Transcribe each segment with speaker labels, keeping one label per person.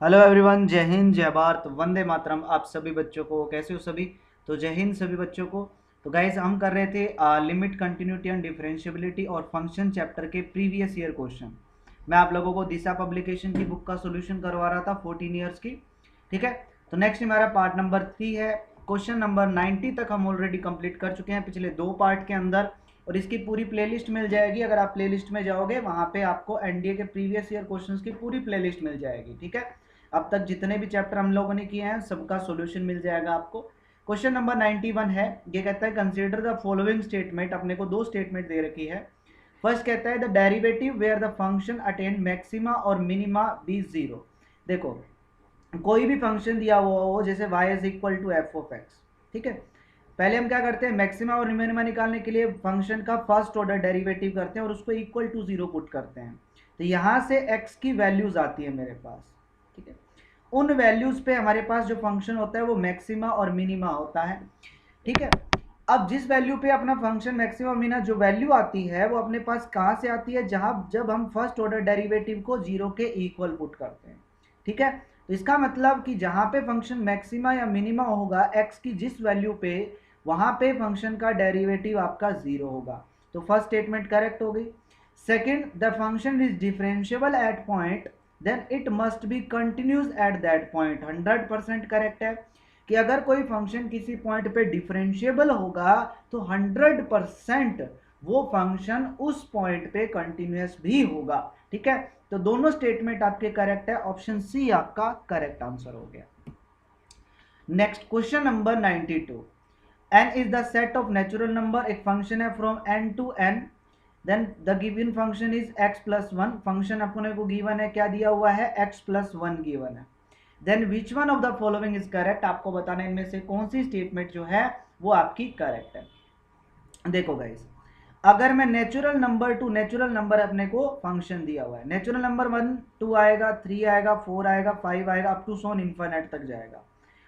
Speaker 1: Hello everyone, जय हिंद, जय भारत, वंदे मातरम। आप सभी बच्चों को कैसे हो सभी? तो जय हिंद सभी बच्चों को। तो गाइस, हम कर रहे थे लिमिट, कंटिन्यूटी एंड डिफरेंशियबिलिटी और फंक्शन चैप्टर के प्रीवियस ईयर क्वेश्चन। मैं आप लोगों को दिशा पब्लिकेशन की बुक का सोल्यूशन करवा रहा था 14 ईयर्स की। ठीक है, तो नेक्स्ट हमारा पार्ट नंबर 3 है। क्वेश्चन नंबर 90 तक हम ऑलरेडी कंप्लीट कर चुके हैं पिछले 2 पार्ट के अंदर, और इसकी पूरी प्लेलिस्ट मिल जाएगी। अगर आप प्लेलिस्ट में जाओगे वहां पे आपको एनडीए के प्रीवियस ईयर क्वेश्चंस की पूरी प्लेलिस्ट मिल जाएगी। ठीक है, अब तक जितने भी चैप्टर हम लोगों ने किए हैं सबका सॉल्यूशन मिल जाएगा आपको। क्वेश्चन नंबर 91 है। ये कहता है कंसीडर द फॉलोइंग स्टेटमेंट। अपने को 2 स्टेटमेंट दे रखी है। फर्स्ट कहता है the derivative where the function attain maxima और मिनिमा बी जीरो। देखो, कोई भी फंक्शन दिया हुआ हो जैसे y is equal to f of x. ठीक है, पहले हम क्या करते हैं, मैक्सिमा और मिनिमा निकालने के लिए फंक्शन का फर्स्ट ऑर्डर डेरिवेटिव करते हैं और उसको इक्वल टू जीरो पुट करते हैं। तो यहाँ से x की वैल्यूज आती है मेरे पास। ठीक है, उन वैल्यूज पे हमारे पास जो फंक्शन होता है वो मैक्सिमा और मिनिमा होता है। ठीक है, अब जिस वैल्यू पे अपना फंक्शन मैक्सिमा मिनिमा जो वैल्यू आती है वो अपने पास कहाँ से आती है, जहां जब हम फर्स्ट ऑर्डर डेरिवेटिव को जीरो के इक्वल पुट करते हैं। ठीक है, तो इसका मतलब कि जहां पे फंक्शन मैक्सिमा या मिनिमा होगा x की जिस वैल्यू पे, वहां पे फंक्शन का डेरिवेटिव आपका जीरो होगा। तो फर्स्ट स्टेटमेंट करेक्ट हो गई। Second, the function is differentiable at point then it must be continuous at that point. 100% correct है कि अगर कोई फंक्शन किसी पॉइंट पे डिफरेंशिएबल होगा तो 100% वो फंक्शन उस पॉइंट पे कंटिन्यूस भी होगा। ठीक है, तो दोनों स्टेटमेंट आपके करेक्ट है। ऑप्शन सी आपका करेक्ट आंसर हो गया। Next question number 92। n is the set of natural number. एक फंक्शन है from n to n, then the given function is x plus one. Function अपने को गिवन है, क्या दिया हुआ है, x प्लस वन गिवन है। Then which one of the following is correct. आपको बताना है इनमें से कौन सी स्टेटमेंट जो है वो आपकी करेक्ट है। देखो गाइस, अगर मैं नेचुरल नंबर अपने को फंक्शन दिया हुआ है, नेचुरल नंबर 1 2 आएगा, 3 आएगा, 4 आएगा, 5 आएगा, अप टू सोन इन्फिनिट तक जाएगा।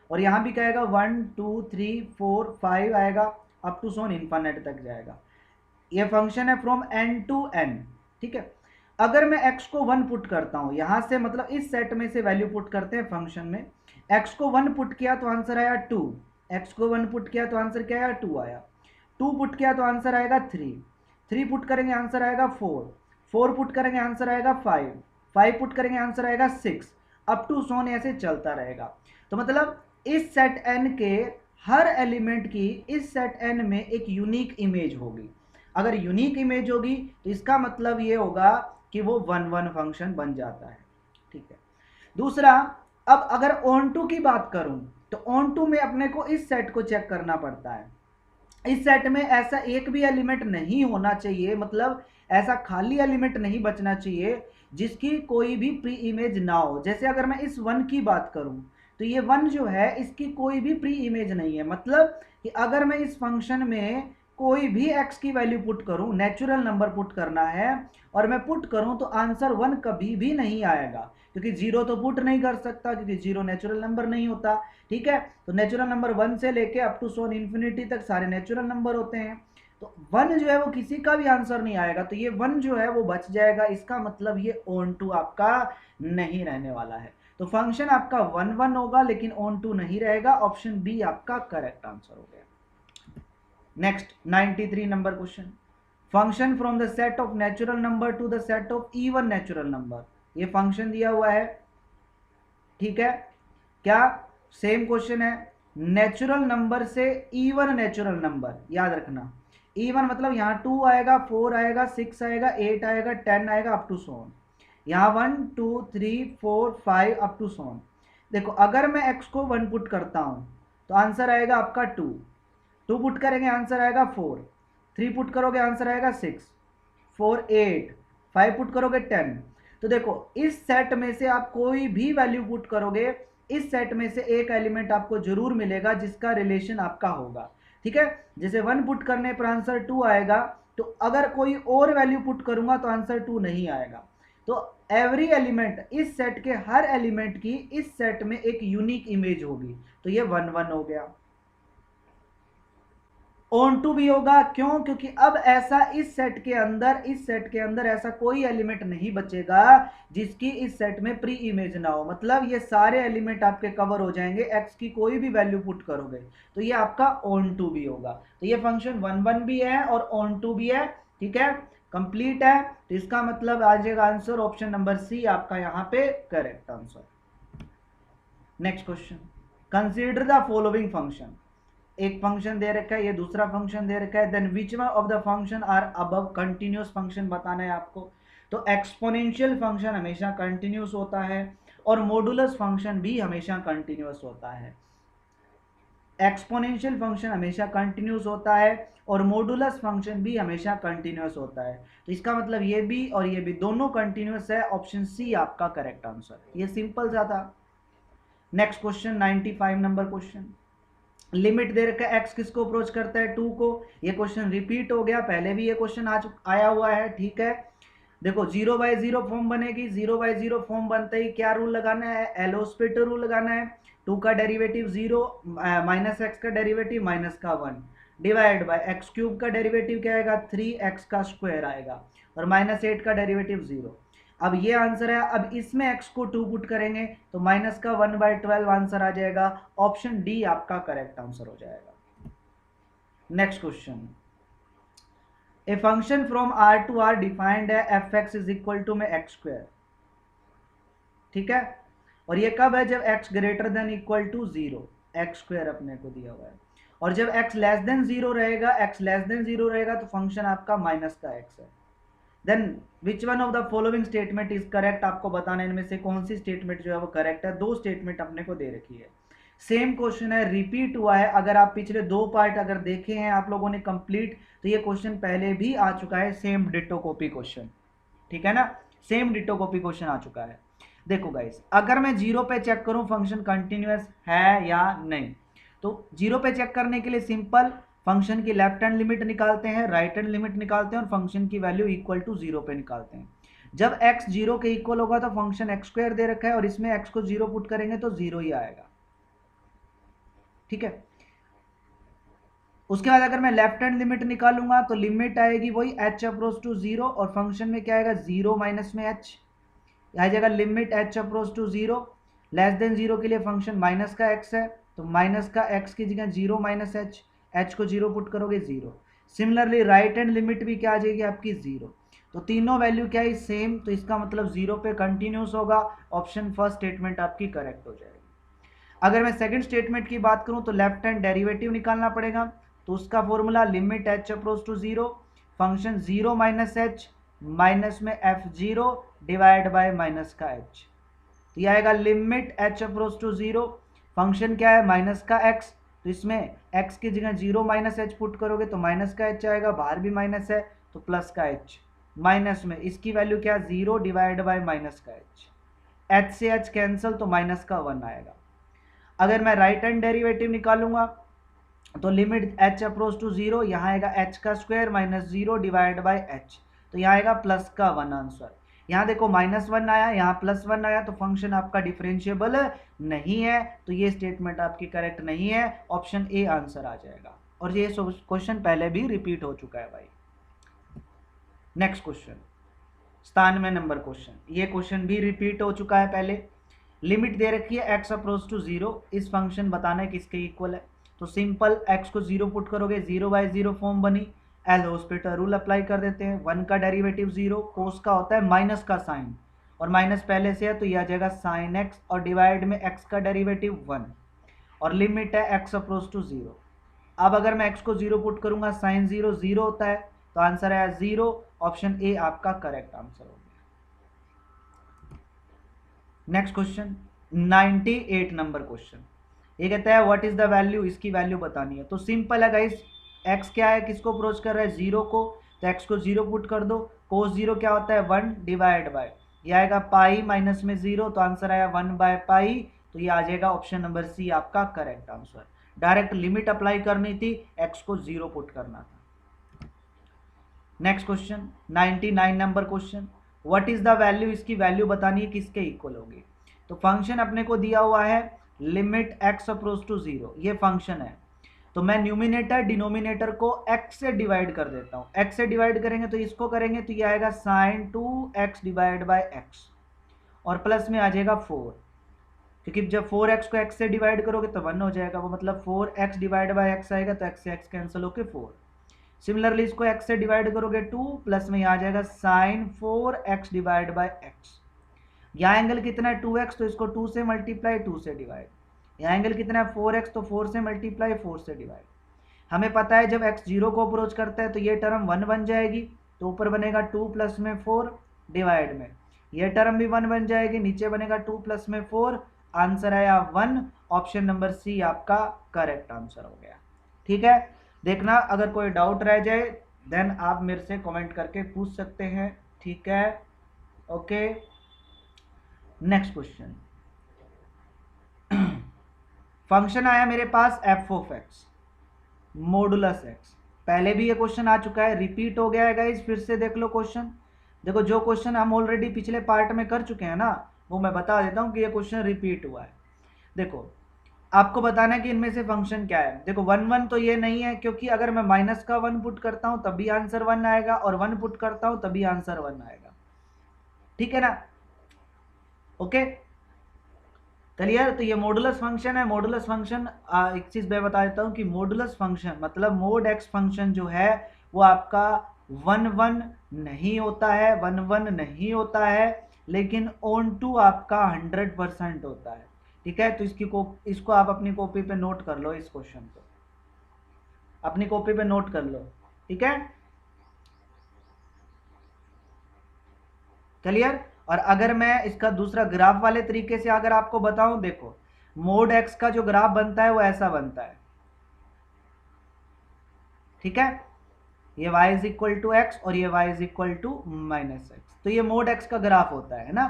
Speaker 1: और यहाँ भी कहेगा 1 2 3 4 5 आएगा, अप टू सोन इन्फिनिट तक जाएगा। ये फंक्शन है फ्रॉम n टू n। ठीक है, अगर मैं x को 1 पुट करता हूं यहां से, मतलब इस सेट में से वैल्यू पुट करते हैं फंक्शन में। x को 1 पुट किया तो आंसर आया 2। x को 1 पुट किया तो आंसर क्या आया, 2 आया। 2 पुट किया तो आंसर आएगा 3। 3 पुट करेंगे आंसर आएगा 4। 4 पुट करेंगे आंसर आएगा 5। 5 पुट करेंगे आंसर आएगा 6। अप टू सोन ऐसे चलता रहेगा। तो मतलब इस सेट n के हर एलिमेंट की इस सेट n में एक यूनिक इमेज होगी। अगर यूनिक इमेज होगी तो इसका मतलब ये होगा कि वो 1 1 फंक्शन बन जाता है। ठीक है, दूसरा, अब अगर ऑन टू की बात करूं तो ऑन टू में अपने को इस सेट को चेक करना पड़ता है। इस सेट में ऐसा एक भी एलिमेंट नहीं होना चाहिए, मतलब ऐसा खाली एलिमेंट नहीं बचना चाहिए जिसकी कोई भी प्री इमेज ना हो। जैसे अगर मैं इस 1 की बात करूं तो ये 1 जो है इसकी कोई भी प्री इमेज नहीं है। मतलब कि अगर मैं इस फंक्शन में कोई भी x की वैल्यू पुट करूं, नेचुरल नंबर पुट करना है, और मैं पुट करूं तो आंसर 1 कभी भी नहीं आएगा, क्योंकि जीरो तो पुट नहीं कर सकता, क्योंकि जीरो नेचुरल नंबर नहीं होता। ठीक है, तो नेचुरल नंबर 1 से लेके अप टू सोन इन्फिनिटी तक सारे नेचुरल नंबर होते हैं। तो 1 जो है वो किसी का भी आंसर नहीं आएगा, तो ये 1 जो है वो बच जाएगा। इसका मतलब ये ऑन टू आपका नहीं रहने वाला है। तो फंक्शन आपका 1 1 होगा लेकिन ऑन टू नहीं रहेगा। ऑप्शन बी आपका करेक्ट आंसर हो गया। Next 93 number question. Function from the set of natural number two the set of even natural number. ये फंक्शन दिया हुआ है। ठीक है, क्या सेम क्वेश्चन है, नेचुरल नंबर से इवन नेचुरल नंबर। याद रखना, इवन मतलब यहाँ 2 आएगा, 4 आएगा, 6 आएगा, 8 आएगा, 10 आएगा, अप टू सोन। यहाँ 1 2 3 4 5 अप टू सोन। देखो, अगर मैं x को 1 पुट करता हूं तो आंसर आएगा आपका 2। 2 पुट करेंगे आंसर आएगा 4। 3 पुट करोगे आंसर आएगा 6। 4 8। 5 पुट करोगे 10। तो देखो, इस सेट में से आप कोई भी वैल्यू पुट करोगे, इस सेट में से एक एलिमेंट आपको जरूर मिलेगा जिसका रिलेशन आपका होगा। ठीक है, जैसे 1 पुट करने पर आंसर 2 आएगा, तो अगर कोई और वैल्यू पुट करूंगा तो आंसर 2 नहीं आएगा। तो एवरी एलिमेंट, इस सेट के हर एलिमेंट की इस सेट में एक यूनिक इमेज होगी। तो ये 1 1 हो गया। ऑन टू भी होगा, क्यों? क्योंकि अब ऐसा इस सेट के अंदर ऐसा कोई एलिमेंट नहीं बचेगा जिसकी इस सेट में प्री इमेज ना हो, मतलब ये सारे एलिमेंट आपके कवर हो जाएंगे, एक्स की कोई भी वैल्यू पुट करोगे तो ये आपका ऑन टू भी होगा। तो ये फंक्शन 1 1 भी है और ऑन टू भी है, ठीक है, कंप्लीट है। तो इसका मतलब आ जाएगा आंसर ऑप्शन नंबर सी आपका यहाँ पे correct answer. Next question, consider the following function. एक फंक्शन दे रखा है, ये दूसरा फंक्शन दे रखा है, then which one of the function are above continuous function बताना है आपको। तो एक्सपोनेंशियल फंक्शन हमेशा कंटिन्यूस होता है और मॉडुलस फंक्शन भी हमेशा कंटिन्यूस होता है। एक्सपोनेंशियल फंक्शन हमेशा कंटिन्यूस होता है और मॉडुलस फंक्शन भी हमेशा कंटिन्यूस होता है। तो इसका मतलब ये भी और ये भी दोनों कंटिन्यूस है, ऑप्शन सी आपका करेक्ट आंसर। ये सिंपल सा था। Next question 95 number question, limit दे रखा है एक्स किसको अप्रोच करता है 2 को। ये क्वेश्चन रिपीट हो गया, पहले भी ये क्वेश्चन आया हुआ है, ठीक है। देखो 0/0 फॉर्म बनेगी, 0/0 फॉर्म बनते ही क्या रूल लगाना है, एलोस्पेटर रूल लगाना है। 2 का डेरिवेटिव 0, माइनस एक्स का डेरिवेटिव माइनस का 1 डिवाइड बाय एक्स क्यूब का डेरिवेटिव क्या आएगा 3x का स्क्वायर आएगा और -8 का डेरिवेटिव 0। अब ये आंसर है, अब इसमें x को 2 पुट करेंगे तो माइनस का 1/12 आंसर आ जाएगा, ऑप्शन डी आपका करेक्ट आंसर हो जाएगा। Next question, a function from r to r defined है fx इज इक्वल टू में x², ठीक है। और ये कब है, जब x greater than equal to 0, x² अपने को दिया हुआ है। और जब x लेस देन 0 रहेगा तो फंक्शन आपका माइनस का x है। Then which one of the following statement is correct, आपको बताना इनमें से कौन सी स्टेटमेंट जो है वो करेक्ट है। दो स्टेटमेंट अपने को दे रखी है, सेम क्वेश्चन है, रिपीट हुआ है। अगर आप पिछले 2 पार्ट अगर देखे हैं आप लोगों ने कंप्लीट, तो ये क्वेश्चन पहले भी आ चुका है, सेम डिटो कॉपी क्वेश्चन, ठीक है ना, सेम डिटो कॉपी क्वेश्चन आ चुका है। देखो गाइस, अगर मैं 0 पे चेक करूं फंक्शन कंटिन्यूअस है या नहीं, तो 0 पे चेक करने के लिए सिंपल फंक्शन की लेफ्ट हैंड लिमिट निकालते हैं, राइट हैंड लिमिट निकालते हैं और फंक्शन की वैल्यू इक्वल टू 0 पे निकालते हैं। जब x 0 के इक्वल होगा तो फंक्शन x² दे रखा है और इसमें x को 0 पुट करेंगे तो 0 ही आएगा, ठीक है। उसके बाद अगर मैं लेफ्ट हैंड लिमिट निकालूंगा तो लिमिट आएगी वही h अप्रोच टू 0 और फंक्शन में क्या आएगा 0 माइनस में h, आ जाएगा limit h approach to 0, less than 0 के लिए फंक्शन माइनस का x है तो माइनस का x की जगह 0 माइनस h को 0 पुट करोगे 0। सिमिलरली राइट हैंड लिमिट भी क्या आ जाएगी आपकी 0। तो तीनों वैल्यू क्या है सेम, तो इसका मतलब 0 पे कंटिन्यूस होगा, ऑप्शन फर्स्ट स्टेटमेंट आपकी करेक्ट हो जाएगी। अगर मैं सेकंड स्टेटमेंट की बात करूं तो लेफ्ट हैंड डेरिवेटिव निकालना पड़ेगा, तो उसका formula limit h approach to 0 function 0 minus h minus में f0 डिवाइड बाय माइनस का h, तो यह आएगा limit h approach to 0 function क्या है माइनस का x, तो इसमें x की जगह 0 माइनस h पुट करोगे तो माइनस का h आएगा, बाहर भी माइनस है तो प्लस का h, माइनस में इसकी वैल्यू क्या 0 डिवाइड बाय माइनस का h से h कैंसिल तो माइनस का 1 आएगा। अगर मैं राइट हैंड डेरिवेटिव निकालूंगा तो लिमिट h अप्रोच टू 0, यहाँ आएगा h का square minus 0 divide by h, तो यहाँ आएगा प्लस का 1 आंसर। यहाँ देखो -1 आया, यहाँ +1 आया, तो फंक्शन आपका डिफरेंशिएबल नहीं है, तो ये स्टेटमेंट आपकी करेक्ट नहीं है, ऑप्शन ए आंसर आ जाएगा। और ये क्वेश्चन पहले भी रिपीट हो चुका है भाई। नेक्स्ट क्वेश्चन 97 नंबर क्वेश्चन, ये क्वेश्चन भी रिपीट हो चुका है पहले। लिमिट दे रखी है x अप्रोच टू 0, इस फंक्शन बताना है किसके इक्वल है, तो सिंपल x को 0 पुट करोगे 0/0 फॉर्म बनी, एल हॉस्पिटल रूल अप्लाई कर देते हैं, 1 का डेरिवेटिव 0, कोस का होता है माइनस का साइन और माइनस पहले से है तो यह आ जाएगा साइन x और डिवाइड में x का डेरिवेटिव 1 और लिमिट है x अप्रोच टू 0। अब अगर मैं x को 0 पुट करूंगा साइन 0 0 होता है, तो आंसर है 0, ऑप्शन ए आपका करेक्ट आंसर हो गया। नेक्स्ट क्वेश्चन 98 नंबर क्वेश्चन, ये कहता है व्हाट इज द वैल्यू, इसकी वैल्यू बतानी है। तो सिंपल है गाइस, x क्या है, किसको अप्रोच कर रहा है 0 को, तो x को 0 पुट कर दो, cos 0 क्या होता है 1 डिवाइड बाय, ये आएगा पाई माइनस में 0, तो आंसर आया 1/पाई, तो ये आ जाएगा ऑप्शन नंबर सी आपका correct answer. Direct limit apply करनी थी, x को 0 पुट करना था। Next question 99 number question, what is the value, इसकी वैल्यू बतानी है किसके इक्वल होगी। तो फंक्शन अपने को दिया हुआ है लिमिट x अप्रोच टू 0, ये फंक्शन है, तो मैं न्यूमिनेटर डिनोमिनेटर को x से डिवाइड कर देता हूँ। x से डिवाइड करेंगे तो इसको करेंगे तो ये आएगा sin 2x divide by x और प्लस में आ जाएगा 4, क्योंकि जब 4x को x से डिवाइड करोगे तो 1 हो जाएगा, वो मतलब 4x डिवाइड बाय x आएगा तो x से x कैंसिल होके 4। सिमिलरली इसको x से डिवाइड करोगे 2 प्लस में आ जाएगा sin 4x divide by x। यहाँ एंगल कितना है 2x तो इसको 2 से मल्टीप्लाई 2 से डिवाइड। यहाँ एंगल कितना है 4x तो 4 से मल्टीप्लाई 4 से डिवाइड। हमें पता है जब x 0 को अप्रोच करता है तो ये टर्म 1 बन जाएगी, तो ऊपर बनेगा 2 प्लस में 4 डिवाइड में ये टर्म भी 1 बन जाएगी, नीचे बनेगा 2 प्लस में 4। आंसर आया 1। ऑप्शन नंबर सी आपका करेक्ट आंसर हो गया। ठीक है, देखना अगर कोई डाउट रह जाए देन आप मेरे से कमेंट करके पूछ सकते हैं। ठीक है, ओके। नेक्स्ट क्वेश्चन, फंक्शन आया मेरे पास f of x modulus x. पहले भी ये क्वेश्चन आ चुका है, रिपीट हो गया है गाइस, फिर से देख लो क्वेश्चन। देखो जो क्वेश्चन हम ऑलरेडी पिछले पार्ट में कर चुके हैं ना, वो मैं बता देता हूँ कि ये क्वेश्चन रिपीट हुआ है। देखो आपको बताना है कि इनमें से फंक्शन क्या है। देखो 1 1 तो ये नहीं है, क्योंकि अगर मैं माइनस का 1 पुट करता हूँ तब भी आंसर 1 आएगा और 1 पुट करता हूँ तभी आंसर 1 आएगा। ठीक है ना, ओके क्लियर। तो ये मॉडुलस फंक्शन है। मॉडुलस फंक्शन एक चीज मैं बता देता हूँ कि मॉडुलस फंक्शन मतलब मोड एक्स फंक्शन जो है वो आपका 1 1 नहीं होता है, 1 1 नहीं होता है, लेकिन ऑन टू आपका 100% होता है। ठीक है, तो इसको आप अपनी कॉपी पे नोट कर लो, इस क्वेश्चन को अपनी कॉपी पे नोट कर लो। ठीक है, क्लियर। और अगर मैं इसका दूसरा ग्राफ वाले तरीके से अगर आपको बताऊं, देखो मोड एक्स का जो ग्राफ बनता है वो ऐसा बनता है। ठीक है, ये y is equal to x और ये y is equal to minus x, तो ये मोड एक्स का ग्राफ होता है ना।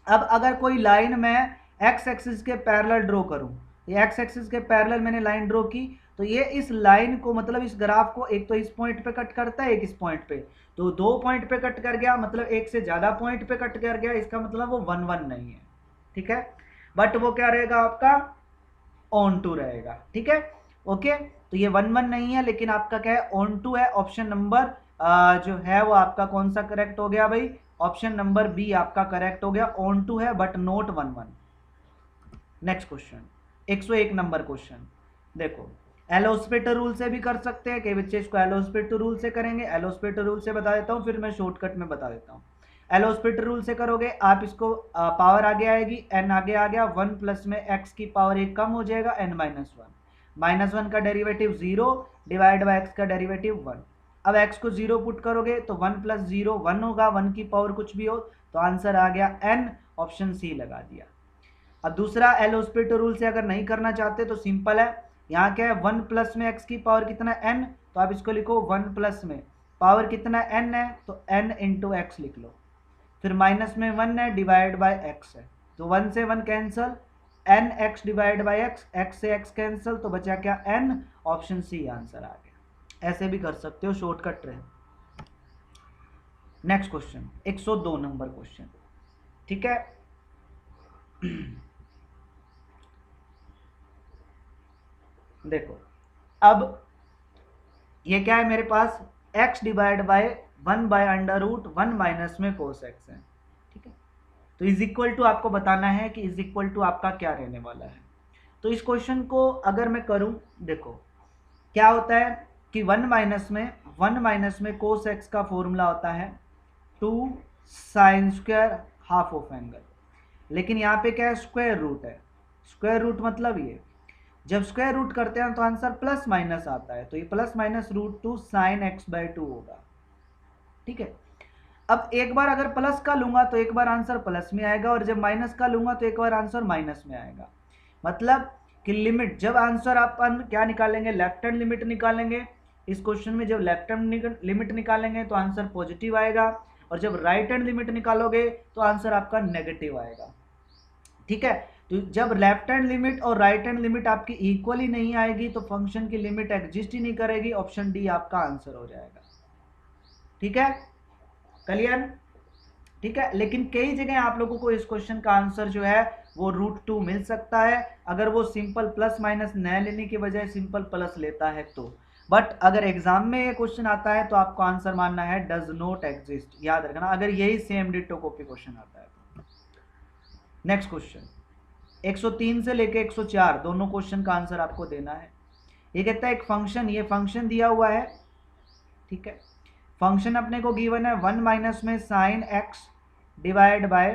Speaker 1: अब अगर कोई लाइन मैं एक्स एक्सिस के पैरेलल ड्रॉ करूं, ये एक्स एक्सिस के पैरेलल मैंने लाइन ड्रॉ की, तो ये इस लाइन को मतलब इस ग्राफ को एक तो इस पॉइंट पे कट करता है, एक इस पॉइंट पे, तो 2 पॉइंट पे कट कर गया, मतलब एक से ज्यादा पॉइंट पे कट कर गया, इसका मतलब वो 1 1 नहीं है। ठीक है, बट वो क्या रहेगा आपका ऑन टू रहेगा। ठीक है, ओके। तो ये 1 1 नहीं है, लेकिन आपका क्या है ऑन टू है। ऑप्शन नंबर जो है वो आपका कौन सा करेक्ट हो गया भाई, ऑप्शन नंबर बी आपका करेक्ट हो गया, ऑन टू है but not 1 1। Next question 101 number question, देखो एलोस्पेटर रूल से भी कर सकते हैं, कई बच्चे इसको एलोस्पेटर रूल से करेंगे। एलोस्पेटर रूल से बता देता हूँ, फिर मैं शॉर्टकट में बता देता हूँ। एलोस्पेटर रूल से करोगे आप इसको, पावर आगे आएगी, n आगे आ गया, 1 प्लस में x की पावर 1 कम हो जाएगा, n माइनस 1, माइनस 1 का डेरिवेटिव 0 डिवाइड बाय x का डेरिवेटिव 1। अब x को 0 पुट करोगे तो 1 प्लस 0 1 होगा, 1 की पावर कुछ भी हो, तो आंसर आ गया n, ऑप्शन सी लगा दिया। अब दूसरा एलोस्पेटर रूल से अगर नहीं करना चाहते तो सिंपल है, यहाँ क्या है 1 प्लस में x की पावर कितना n, तो आप इसको लिखो 1 प्लस में पावर कितना n है तो n इंटू एक्स लिख लो, फिर माइनस में 1 है डिवाइड बाय x है, तो 1 से 1 cancel, n x divide by x से x कैंसल, तो बचा क्या n, ऑप्शन सी आंसर आ गया। ऐसे भी कर सकते हो, शॉर्टकट रहे। Next question 102 number question. ठीक है, देखो अब ये क्या है मेरे पास, x divide by 1 by under root 1 minus में कोस x है। ठीक है, तो इज इक्वल टू आपको बताना है कि इज इक्वल टू आपका क्या रहने वाला है। तो इस क्वेश्चन को अगर मैं करूं, देखो क्या होता है कि 1 माइनस में कोस x का फॉर्मूला होता है 2 sine square half of angle, लेकिन यहाँ पे क्या है स्क्वायर रूट है। स्क्वायर रूट मतलब ये जब स्क्वायर रूट करते हैं तो आंसर प्लस माइनस आता है, तो ये plus minus √2 sine x by 2 होगा। ठीक है, अब एक बार अगर प्लस का लूंगा तो एक बार आंसर प्लस में आएगा, और जब माइनस का लूंगा तो एक बार आंसर माइनस में आएगा। मतलब कि लिमिट जब आंसर अपन क्या निकालेंगे, लेफ्ट हैंड लिमिट निकालेंगे। इस क्वेश्चन में जब लेफ्ट हैंड लिमिट निकालेंगे तो आंसर पॉजिटिव आएगा, और जब राइट हैंड लिमिट निकालोगे तो आंसर आपका नेगेटिव आएगा। ठीक है, तो जब लेफ्ट हैंड लिमिट और राइट हैंड लिमिट आपकी इक्वली नहीं आएगी तो फंक्शन की लिमिट एग्जिस्ट ही नहीं करेगी, ऑप्शन डी आपका आंसर हो जाएगा। ठीक है, क्लियर। ठीक है, लेकिन कई जगह आप लोगों को इस क्वेश्चन का आंसर जो है वो √2 मिल सकता है, अगर वो सिंपल प्लस माइनस न लेने के बजाय सिंपल प्लस लेता है तो। बट अगर एग्जाम में ये क्वेश्चन आता है तो आपको आंसर मानना है डज नॉट एग्जिस्ट, याद रखना अगर यही सेम डिटो कॉपी क्वेश्चन आता है तो। नेक्स्ट क्वेश्चन 103 से लेके 104 दोनों क्वेश्चन का आंसर आपको देना है। ये कहता है एक फंक्शन, ये फंक्शन दिया हुआ है, ठीक है, फंक्शन अपने को गिवन है 1 माइनस में sine x divide by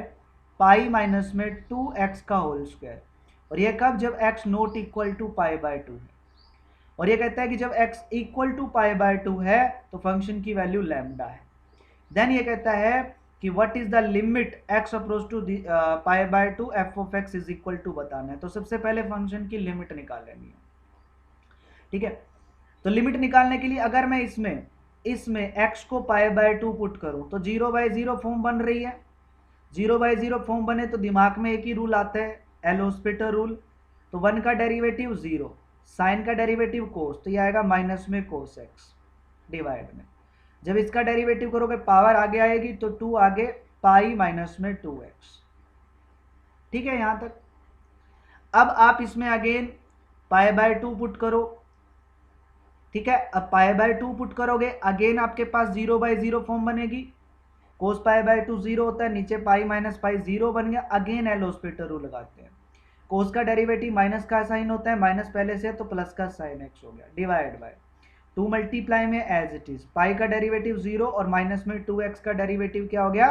Speaker 1: pi minus में 2x का होल स्क्वायर, और ये कब, जब x not equal to pi by 2 है। और ये कहता है कि जब x equal to pi by 2 है तो फंक्शन की वैल्यू लैम्डा है। देन ये कहता है कि what is the limit x approach to pi by 2 f of x is equal to बताना है। तो सबसे पहले फंक्शन की लिमिट निकाल लेनी है, ठीक है। तो लिमिट निकालने के लिए अगर मैं इसमें x को पाई बाय 2 पुट करूं तो 0/0 फॉर्म बन रही है। 0/0 फॉर्म बने तो दिमाग में एक ही रूल आता है, एलोस्पिटर रूल। तो 1 का डेरिवेटिव 0, साइन का डेरिवेटिव कोस, तो ये आएगा माइनस में कोस एक्स डिवाइड में, जब इसका डेरिवेटिव करोगे पावर आगे आएगी तो 2 आगे पाई माइनस में 2x, ठीक है यहां तक। अब आप इसमें अगेन पाई बाय 2 पुट करो, ठीक है। अब पाई बाय 2 पुट करोगे अगेन आपके पास 0/0 फॉर्म बनेगी, कोस पाई बाय 2 0 होता है, नीचे पाई माइनस पाई 0 बन गया। अगेन एलोस्पिटर रूल लगाते हैं, कोस का डेरिवेटिव माइनस का साइन होता है, माइनस पहले से तो प्लस का साइन एक्स हो गया, डिवाइड बाय 2 मल्टीप्लाई में एज इट इज, पाई का डेरिवेटिव 0 और माइनस में 2x का डेरिवेटिव क्या हो गया,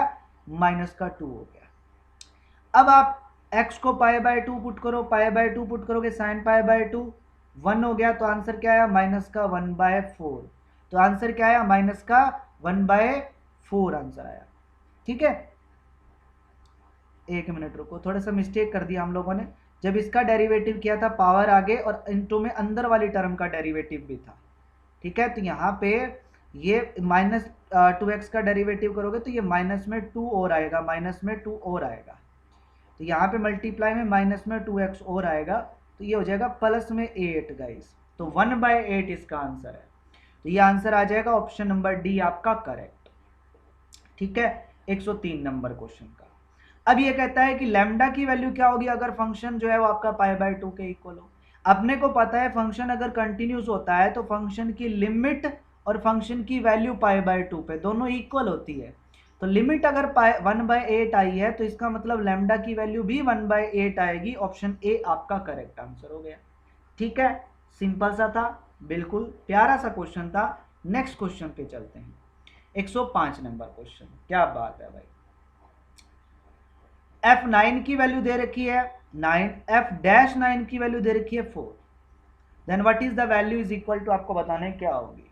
Speaker 1: माइनस का 2 हो गया। अब आप x को पाई बाय 2 पुट करो, पाई बाय 2 पुट करोगे साइन पाई बाय 2 1 हो गया, तो आंसर क्या आया, माइनस का 1/4। तो आंसर क्या आया, माइनस का 1/4 आंसर आया, ठीक है। एक मिनट रुको, थोड़ा सा मिस्टेक कर दिया हम लोगों ने, जब इसका डेरिवेटिव किया था पावर आगे और इनटू में अंदर वाली टर्म का डेरिवेटिव भी था, ठीक है। तो यहाँ पे ये माइनस 2x का डेरिवेटिव करोगे तो ये माइनस में 2 और आएगा, माइनस में 2 और आएगा, तो यहाँ पे मल्टीप्लाई में माइनस में 2x और आएगा, तो ये हो जाएगा प्लस में 8 गाइस। तो 1/8 इसका आंसर है, तो ये आंसर आ जाएगा ऑप्शन नंबर डी आपका करेक्ट, ठीक है। 103 नंबर क्वेश्चन का। अब ये कहता है कि लैम्डा की वैल्यू क्या होगी अगर फंक्शन जो है वो आपका पाई बाय 2 के इक्वल हो। अपने को पता है फंक्शन अगर कंटिन्यूस होता है तो फंक्शन की लिमिट और फंक्शन की वैल्यू पाई बाय 2 पे दोनों इक्वल होती है। तो लिमिट अगर 1/8 आई है तो इसका मतलब लैम्डा की वैल्यू भी 1/8 आएगी। ऑप्शन ए आपका करेक्ट आंसर हो गया, ठीक है। सिंपल सा था, बिल्कुल प्यारा सा क्वेश्चन था। नेक्स्ट क्वेश्चन पे चलते हैं, 105 नंबर क्वेश्चन। क्या बात है भाई, f9 की वैल्यू दे रखी है 9, f-9 की वैल्यू दे रखी है 4, then what is the value is equal to, आपको बताना है क्या होगी।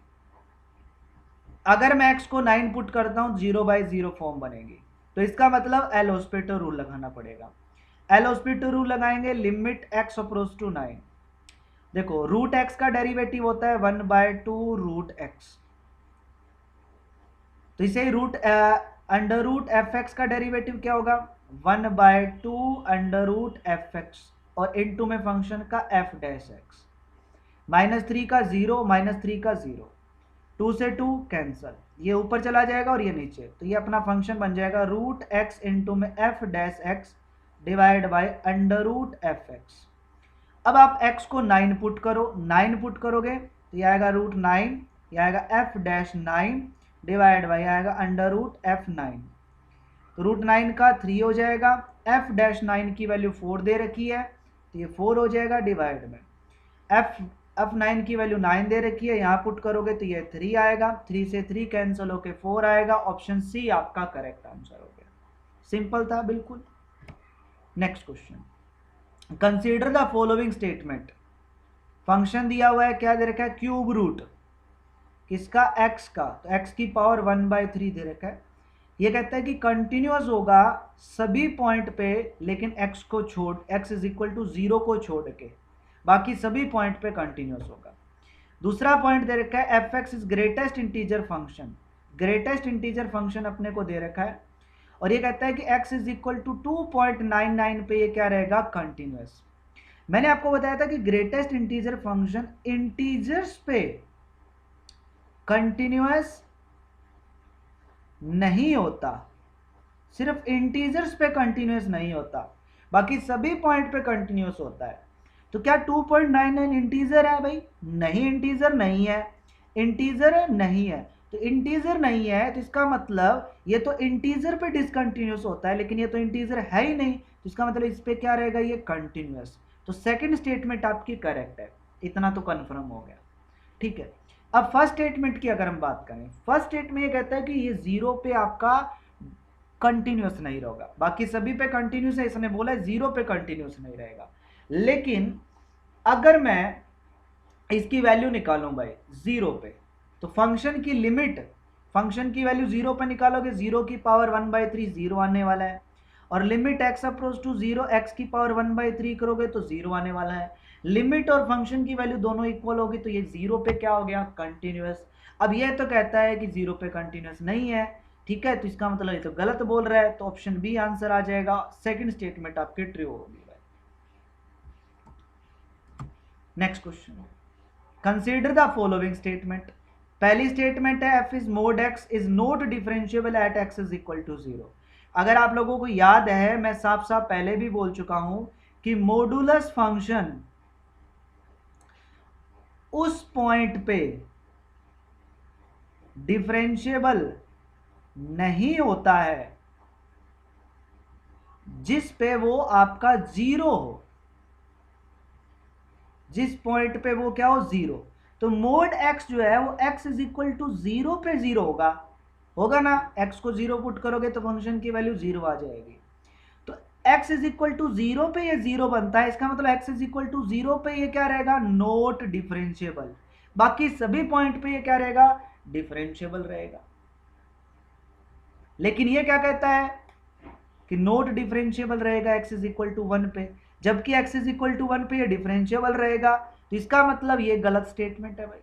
Speaker 1: अगर मैं x को 9 पुट करता हूं 0/0 फॉर्म बनेगी, तो इसका मतलब एलोस्पिटर रूल लगाना पड़ेगा। एलोस्पिटर रूल लगाएंगे, लिमिट x अप्रोच टू 9, देखो रूट x का डेरिवेटिव होता है 1/2 रूट x, तो इसे root under root f x का डेरिवेटिव क्या होगा 1/2 अंडर रूट एफ एक्स, और इनटू में फंक्शन का f-x, -3 का 0 -3 का 0, 2 से 2 कैंसल, ये ऊपर चला जाएगा और ये नीचे, तो ये अपना फंक्शन बन जाएगा रूट एक्स इंटू में f-x divide by under root f x. अब आप x को 9 पुट करो, 9 पुट करोगे तो ये आएगा रूट 9, ये आएगा f-9 डिवाइड बाई आएगा अंडर रूट f9, तो रूट 9 का 3 हो जाएगा, f-9 की वैल्यू 4 दे रखी है तो ये 4 हो जाएगा, डिवाइड में f9 की वैल्यू 9 दे रखी है, यहाँ पुट करोगे तो ये 3 आएगा, 3 से 3 कैंसिल होके 4 आएगा। ऑप्शन सी आपका करेक्ट आंसर हो गया, सिंपल था बिल्कुल। Next question, consider the following statement. Function दिया हुआ है, क्या दे रखा है, क्यूब रूट किसका, x का, तो x की पावर 1/3 दे रखा है। ये कहता है कि कंटिन्यूअस होगा सभी पॉइंट पे, लेकिन x को छोड़, x इज इक्वल टू 0 को छोड़ के बाकी सभी पॉइंट पे कंटिन्यूअस होगा। दूसरा पॉइंट दे रखा है f(x) is greatest integer function, greatest integer function अपने को दे रखा है, और ये कहता है कि x इज इक्वल टू 2.99 पे ये क्या रहेगा, कंटिन्यूअस। मैंने आपको बताया था कि ग्रेटेस्ट इंटीजर फंक्शन इंटीजर्स पे कंटिन्यूअस नहीं होता, सिर्फ इंटीजर्स पे कंटिन्यूअस नहीं होता। बाकी सभी पॉइंट पे कंटिन्यूस होता है। तो क्या 2.99 इंटीजर है भाई? नहीं, इंटीजर नहीं है। इंटीजर है? नहीं है। तो इंटीजर नहीं है तो इसका मतलब ये तो इंटीजर पे डिसकंटिन्यूस होता है, लेकिन ये तो इंटीजर है ही नहीं, तो इसका मतलब इस पे क्या रहेगा? ये कंटिन्यूस। तो सेकंड स्टेटमेंट आपकी करेक्ट है, इतना तो कंफर्म हो गया। ठीक है, अब फर्स्ट स्टेटमेंट की अगर हम बात करें, फर्स्ट स्टेटमेंट ये कहता है कि ये जीरो पे आपका कंटिन्यूस नहीं रहेगा, बाकी सभी पे कंटिन्यूस है, इसने बोला है जीरो पे कंटिन्यूस नहीं रहेगा। लेकिन अगर मैं इसकी वैल्यू निकालूं भाई जीरो पे, तो फंक्शन की लिमिट, फंक्शन की वैल्यू जीरो पे निकालोगे, जीरो की पावर 1/3 जीरो आने वाला है, और limit x approach to zero x की पावर 1/3 करोगे तो जीरो आने वाला है। लिमिट और फंक्शन की वैल्यू दोनों इक्वल होगी, तो ये जीरो पे क्या हो गया? कंटिन्यूस। अब ये तो कहता है कि जीरो पे कंटिन्यूस नहीं है, ठीक है, तो इसका मतलब ये तो गलत बोल रहा है, तो ऑप्शन बी आंसर आ जाएगा, सेकंड स्टेटमेंट आपकी ट्रू होगी। Next question, consider the following statement. पहली स्टेटमेंट है f is mod x is not differentiable at x is equal to zero. अगर आप लोगों को याद है, मैं साफ साफ पहले भी बोल चुका हूं कि मॉडुलस फंक्शन उस पॉइंट पे डिफरेंशिएबल नहीं होता है जिस पे वो आपका जीरो हो, जिस पॉइंट पे वो क्या हो? जीरो। तो मोड एक्स जो है वो x is equal to zero पे जीरो होगा, होगा ना? एक्स को जीरो पुट करोगे तो फंक्शन की वैल्यू जीरो आ जाएगी। तो x is equal to zero पे ये जीरो बनता है, इसका मतलब x is equal to zero पे ये क्या रहेगा? Not differentiable. बाकी सभी पॉइंट पे ये क्या रहेगा? डिफरेंशिएबल रहेगा। लेकिन ये क्या कहता है कि नॉट डिफरेंशिएबल रहेगा एक्स इज इक्वल टू 1 पे, जबकि एक्स इज इक्वल टू 1 पे ये डिफरेंशिएबल रहेगा, तो इसका मतलब ये गलत स्टेटमेंट है भाई।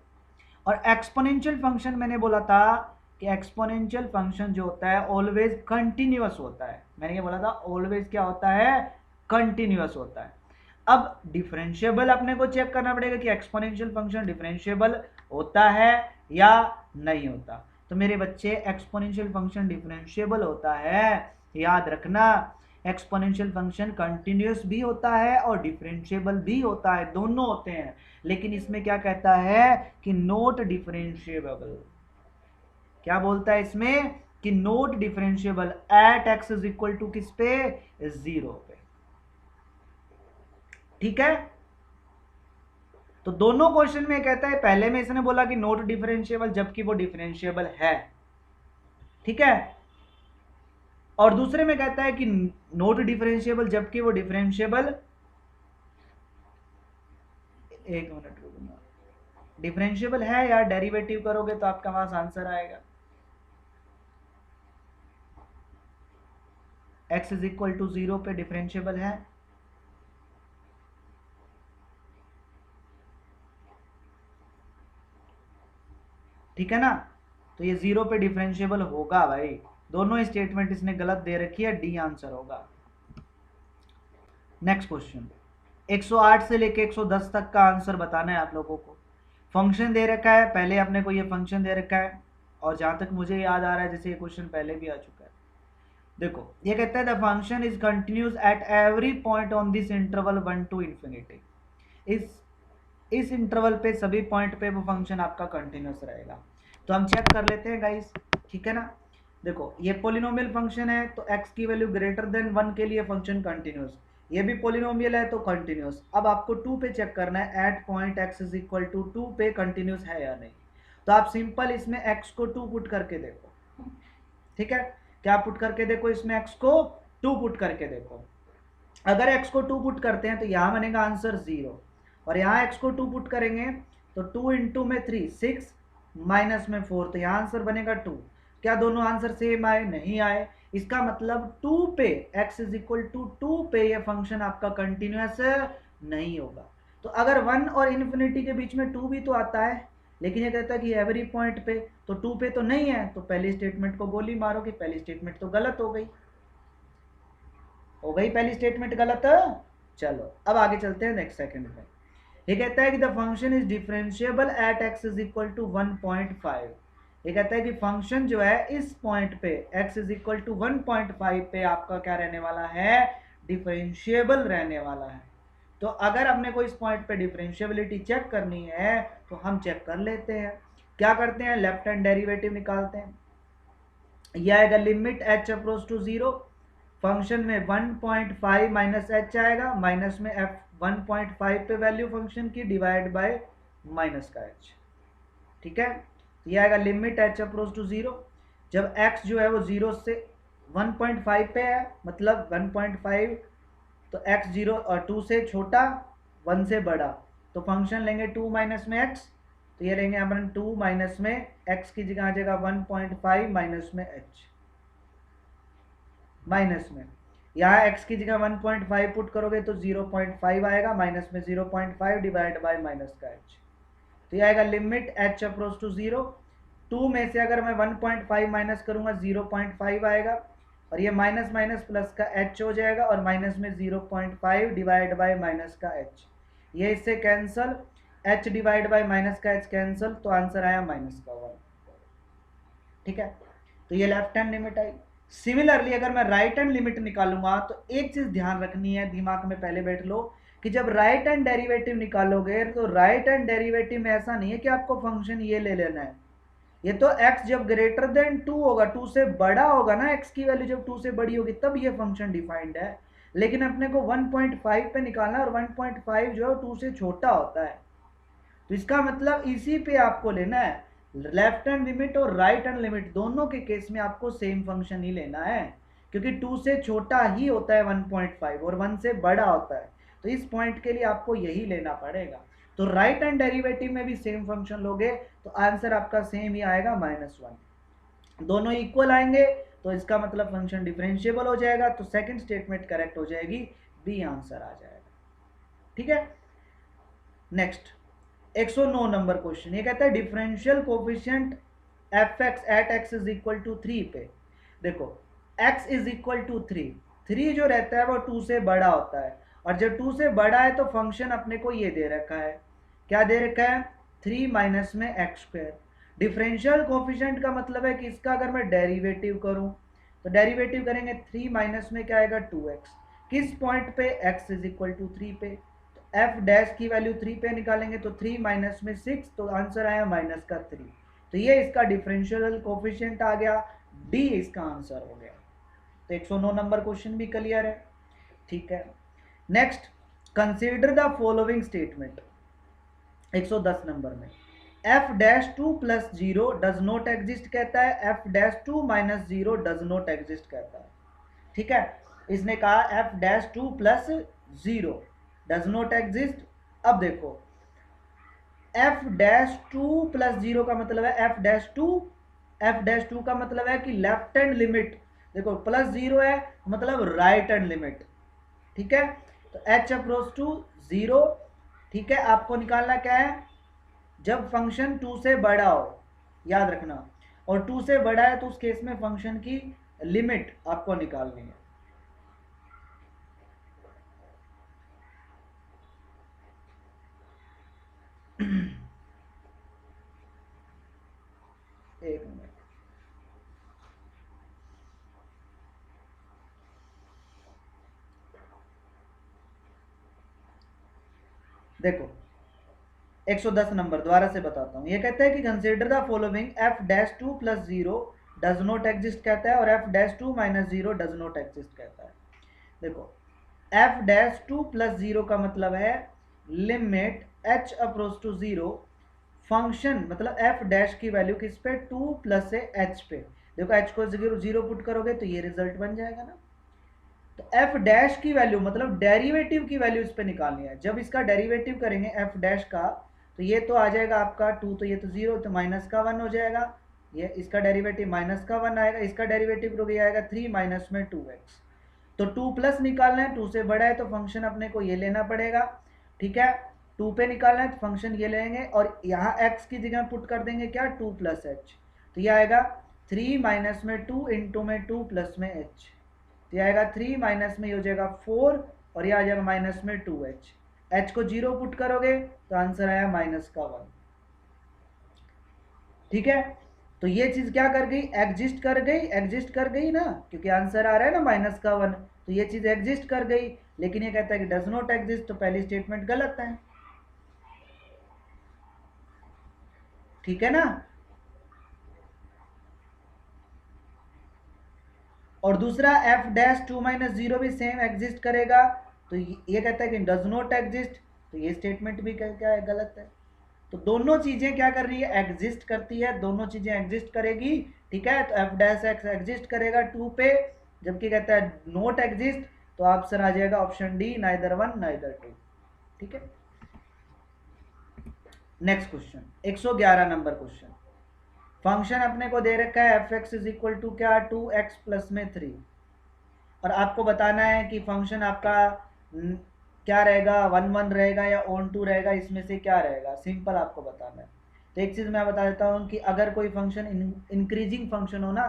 Speaker 1: और एक्सपोनेंशियल फंक्शन मैंने बोला था कि एक्सपोनेंशियल फंक्शन जो होता है ऑलवेज कंटिन्यूअस होता है, मैंने ये बोला था ऑलवेज क्या होता है? कंटिन्यूअस होता है। अब डिफरेंशिएबल अपने को चेक करना पड़ेगा कि एक्सपोनेंशियल फंक्शन डिफरेंशिएबल होता है या नहीं होता। तो मेरे बच्चे एक्सपोनेंशियल फंक्शन डिफरेंशिएबल होता है, याद रखना। एक्सपोनेंशियल फंक्शन कंटिन्यूअस भी होता है और डिफरेंशिएबल भी होता है, दोनों होते हैं, लेकिन इसमें क्या कहता है कि नॉट डिफरेंशिएबल। क्या बोलता है इसमें? कि not differentiable at x is equal to किस पे? जीरो पे। ठीक है, तो दोनों क्वेश्चन में कहता है, पहले में इसने बोला कि नॉट डिफरेंशिएबल जबकि वो डिफरेंशिएबल है, ठीक है, और दूसरे में कहता है कि नॉट डिफरेंशिएबल जबकि वो डिफरेंशिएबल, एक मिनट रुकना, डिफरेंशिएबल है यार, डेरिवेटिव करोगे तो आपका पास आंसर आएगा। X is equal to zero पे डिफरेंशिएबल है, ठीक है ना, तो ये जीरो पे डिफरेंशिएबल होगा भाई। दोनों स्टेटमेंट इसने गलत दे रखी है, डी आंसर होगा। नेक्स्ट क्वेश्चन, 108 से लेके 110 तक का आंसर बताना है आप लोगों को। फंक्शन दे रखा है, पहले अपने को ये फंक्शन दे रखा है, और जहां तक मुझे याद आ रहा है जैसे ये क्वेश्चन पहले भी आ चुका है। देखो ये कहता है the function is continuous at every point on this interval 1 to infinity. इस इंटरवल पे सभी पॉइंट पे वो फंक्शन आपका कंटिन्यूस रहेगा। तो हम चेक कर लेते हैं गाइस, ठीक है ना। देखो ये पोलिनोमियल फंक्शन है, तो x की वैल्यू ग्रेटर देन 1 के लिए फंक्शन कंटिन्यूस, ये भी पोलिनोमियल है तो कंटिन्यूस। अब आपको 2 पे चेक करना है, at point x is equal to 2 पे कंटिन्यूस है या नहीं। तो आप सिंपल इसमें x को 2 पुट करके देखो, ठीक है, क्या पुट करके देखो इसमें, x को 2 पुट करके देखो। अगर x को 2 पुट करते हैं तो यहाँ बनेगा आंसर 0, और यहाँ x को 2 पुट करेंगे तो 2 इंटू में 3 6 माइनस में 4, तो यहाँ आंसर बनेगा 2। क्या दोनों आंसर सेम आए? नहीं आए। इसका मतलब 2 पे x इज इक्वल टू 2 पे ये फंक्शन आपका कंटिन्यूअस नहीं होगा। तो अगर 1 और इन्फिनिटी के बीच में 2 भी तो आता है, लेकिन ये कहता है कि एवरी पॉइंट पे, तो 2 पे तो नहीं है, तो पहली स्टेटमेंट को गोली मारो कि पहली स्टेटमेंट तो गलत हो गई, पहली स्टेटमेंट गलत है। चलो अब आगे चलते हैं नेक्स्ट सेकंड पे। ये कहता है कि the function is differentiable at x is equal to 1.5। ये कहता है कि फंक्शन जो है इस पॉइंट पे x इज इक्वल टू 1.5 पे आपका क्या रहने वाला है? डिफरेंशिएबल रहने वाला है। तो अगर अपने को इस पॉइंट पे डिफरेंशिएबिलिटी चेक करनी है तो हम चेक कर लेते हैं। क्या करते हैं, लेफ्ट हैंड डेरिवेटिव निकालते हैं। यह आएगा limit h approach to zero, function में 1.5 माइनस एच आएगा, माइनस में एफ 1.5 पे वैल्यू फंक्शन की डिवाइड बाय माइनस का एच। ठीक है, ये आएगा limit h approach to zero. जब एक्स जो है वो जीरो से 1.5 पे है, मतलब 1.5, तो एक्स जीरो और 2 से छोटा 1 से बड़ा, तो फंक्शन लेंगे 2 माइनस में एक्स, तो ये लेंगे अपन 2 माइनस में एक्स की जगह आ जाएगा 1.5 माइनस में एच, माइनस में यहाँ x की जगह 1.5 पुट करोगे तो 0.5 आएगा, माइनस में 0.5 डिवाइड बाय माइनस का h। तो ये आएगा limit h approach to zero. 2 में से अगर मैं 1.5 माइनस करूंगा 0.5 आएगा, और ये माइनस माइनस प्लस का h हो जाएगा, और माइनस में 0.5 डिवाइड बाय माइनस का h। ये इससे cancel, h divide by minus का h कैंसल, तो आंसर आया माइनस का 1। ठीक है, तो ये लेफ्ट हैंड लिमिट आई। सिमिलरली अगर मैं राइट हैंड लिमिट निकालूंगा तो एक चीज ध्यान रखनी है, दिमाग में पहले बैठ लो, कि जब राइट हैंड डेरिवेटिव निकालोगे तो राइट हैंड डेरिवेटिव में ऐसा नहीं है कि आपको फंक्शन ये ले लेना है। ये तो x जब ग्रेटर देन 2 होगा, 2 से बड़ा होगा ना, x की वैल्यू जब 2 से बड़ी होगी तब ये फंक्शन डिफाइंड है। लेकिन अपने को 1.5 पे निकालना है, और 1.5 जो है 2 से छोटा होता है, तो इसका मतलब इसी पे आपको लेना है। लेफ्ट हैंड लिमिट और राइट हैंड लिमिट दोनों के केस में आपको सेम फंक्शन ही लेना है, क्योंकि 2 से छोटा ही होता है 1.5 और 1 से बड़ा होता है, तो इस पॉइंट के लिए आपको यही लेना पड़ेगा। तो राइट हैंड डेरिवेटिव में भी सेम फंक्शन लोगे तो आंसर आपका सेम ही आएगा -1। दोनों इक्वल आएंगे तो इसका मतलब फंक्शन डिफरेंशिएबल हो जाएगा, तो सेकंड स्टेटमेंट करेक्ट हो जाएगी, बी आंसर आ जाएगा। ठीक है, नेक्स्ट 109 नंबर क्वेश्चन, ये कहता है differential coefficient f x at x is equal to 3 पे। देखो x इज इक्वल टू 3 जो रहता है वो 2 से बड़ा होता है, और जब 2 से बड़ा है तो फंक्शन अपने को ये दे रखा है, क्या दे रखा है, 3 माइनस में एक्स स्क्वायर। डिफरेंशियल कोफिशिएंट का मतलब है कि इसका अगर मैं डेरिवेटिव करूं तो डेरिवेटिव करेंगे 3 माइनस में क्या आएगा 2x, किस पॉइंट पे x इज इक्वल टू 3 पे, एफ डैश की वैल्यू 3 पे निकालेंगे तो 3 माइनस में 6, तो आंसर आया माइनस का 3। तो ये इसका डिफरेंशियल कोफिशिएंट आ गया, डी इसका आंसर हो गया। तो 109 नंबर क्वेश्चन भी क्लियर है। ठीक है, next consider the following statement 110 number में, f dash 2 plus 0 does not exist कहता है, f dash 2 minus 0 does not exist कहता है। ठीक है, इसने कहा f dash 2 plus 0 does not exist. अब देखो एफ डैश 2 प्लस 0 का मतलब है एफ डैश 2 का मतलब है कि लेफ्ट हैंड लिमिट, देखो प्लस 0 है मतलब राइट हैंड लिमिट। ठीक है, तो एच अप्रोच टू 0। ठीक है, आपको निकालना क्या है, जब फंक्शन 2 से बड़ा हो, याद रखना, और 2 से बड़ा है तो उस केस में फंक्शन की लिमिट आपको निकालनी है। एक मिनट, देखो 110 नंबर दोबारा से बताता हूं। ये कहता है कि consider the following, F dash 2 plus 0 does not exist कहता है, और F dash 2 minus 0 does not exist कहता है। देखो एफ डैश 2 प्लस 0 का मतलब है limit h approach to 0, function मतलब एफ डैश की वैल्यू किस पे, 2 प्लस से एच पे। देखो एच को 0 पुट करोगे तो ये रिजल्ट बन जाएगा ना। तो एफ डैश की वैल्यू मतलब डेरिवेटिव की वैल्यू इस पे निकालनी है। जब इसका डेरिवेटिव करेंगे एफ डैश का, तो ये तो आ जाएगा आपका 2, तो ये तो 0, तो माइनस का 1 हो जाएगा। ये इसका डेरिवेटिव माइनस का 1 आएगा, इसका डेरिवेटिव तो ये आएगा 3 माइनस में 2x। तो 2 प्लस निकालना है, 2 से बड़ा है तो फंक्शन अपने को ये लेना पड़ेगा। ठीक है, 2 पे निकालना है तो फंक्शन ये लेंगे, और यहाँ x की जगह पुट कर देंगे क्या, 2 प्लस एच। तो ये आएगा 3 माइनस में 2 इंटू में 2 प्लस में h, तो ये आएगा 3 माइनस में हो जाएगा 4, और ये आ जाएगा माइनस में 2h। h को 0 पुट करोगे तो आंसर आया माइनस का 1। ठीक है, तो ये चीज क्या कर गई, एग्जिस्ट कर गई ना, क्योंकि आंसर आ रहा है ना माइनस का 1, तो ये चीज एग्जिस्ट कर गई, लेकिन ये कहता है कि डज नॉट एग्जिस्ट, तो पहली स्टेटमेंट गलत है। ठीक है ना। और दूसरा एफ डैश 2 - 0 भी सेम एग्जिस्ट करेगा, तो ये कहता है कि डज नॉट एग्जिस्ट, तो ये स्टेटमेंट भी क्या है, गलत है। तो दोनों चीजें क्या कर रही है, एग्जिस्ट करती है, दोनों चीजें एग्जिस्ट करेगी। ठीक है, तो एफ डैश एक्स एग्जिस्ट करेगा 2 पे, जबकि कहता है नॉट एग्जिस्ट, तो आंसर आ जाएगा ऑप्शन डी, नाइदर 1 नाइदर 2। ठीक है। Next question 111 number question. Function अपने को दे रखा है f x is equal to क्या, 2x प्लस में 3, और आपको बताना है कि फंक्शन आपका क्या रहेगा, 1 1 रहेगा या ऑन 2 रहेगा, इसमें से क्या रहेगा, सिंपल आपको बताना है। तो एक चीज़ मैं बता देता हूँ कि अगर कोई फंक्शन इंक्रीजिंग फंक्शन हो ना,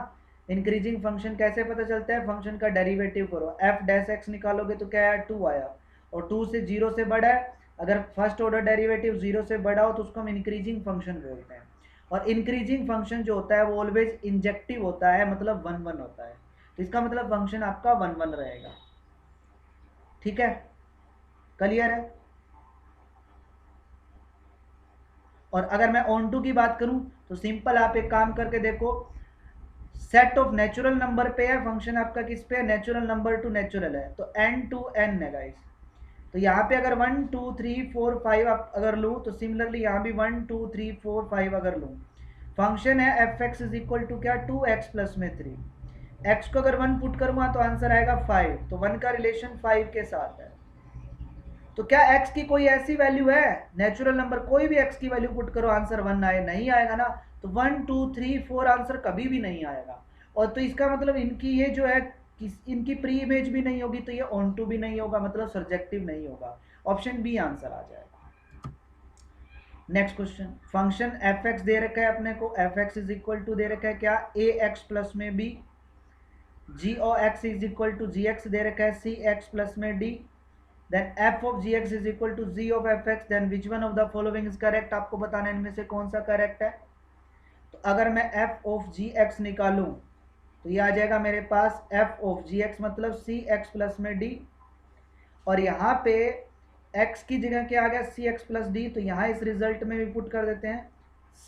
Speaker 1: इंक्रीजिंग फंक्शन कैसे पता चलता है, फंक्शन का डेरिवेटिव करो, एफ डैश एक्स निकालोगे तो क्या है, 2 आया, और 2 से 0 से बड़ा है, अगर फर्स्ट ऑर्डर डेरिवेटिव 0 से बड़ा हो तो उसको हम इंक्रीजिंग फंक्शन बोलते हैं। और इंक्रीजिंग फंक्शन जो होता है वो ऑलवेज इंजेक्टिव होता है, मतलब 1 1 होता है, तो इसका मतलब फंक्शन आपका 1 1 रहेगा। ठीक है, क्लियर है। और अगर मैं ऑन टू की बात करूं तो सिंपल आप एक काम करके देखो, सेट ऑफ नेचुरल नंबर पे है फंक्शन आपका, किस पे है, नेचुरल नंबर टू नेचुरल है, तो n टू n है गाइस। तो यहाँ पे अगर 1 2 3 4 5 आप अगर लूँ, तो सिमिलरली यहाँ भी 1 2 3 4 5 अगर लूँ, फंक्शन है f x is equal to क्या, 2x प्लस में 3, x को अगर 1 पुट करूँगा तो आंसर आएगा 5, तो 1 का रिलेशन 5 के साथ है। तो क्या x की कोई ऐसी वैल्यू है, नेचुरल नंबर कोई भी x की वैल्यू पुट करो आंसर 1 आए, नहीं आएगा ना, तो 1 2 3 4 आंसर कभी भी नहीं आएगा। और तो इसका मतलब इनकी ये जो है, इनकी प्री इमेज भी नहीं होगी, तो ये ऑन टू भी नहीं होगा, मतलब सब्जेक्टिव नहीं होगा, ऑप्शन बी आंसर आ जाएगा। Next question, function f x दे रखा है अपने को, f x is equal to दे रखा है क्या, ए एक्स प्लस में b, g o x is equal to g x दे रखा है, सी एक्स प्लस में d, then f of gx is equal to g of fx, then which one of the following is correct, आपको बताना है इनमें से कौन सा करेक्ट है। तो अगर मैं f of gx निकालूं तो ये आ जाएगा मेरे पास f of gx मतलब cx प्लस में d, और यहाँ पे x की जगह क्या आ गया, cx प्लस d, तो यहाँ इस रिजल्ट में भी पुट कर देते हैं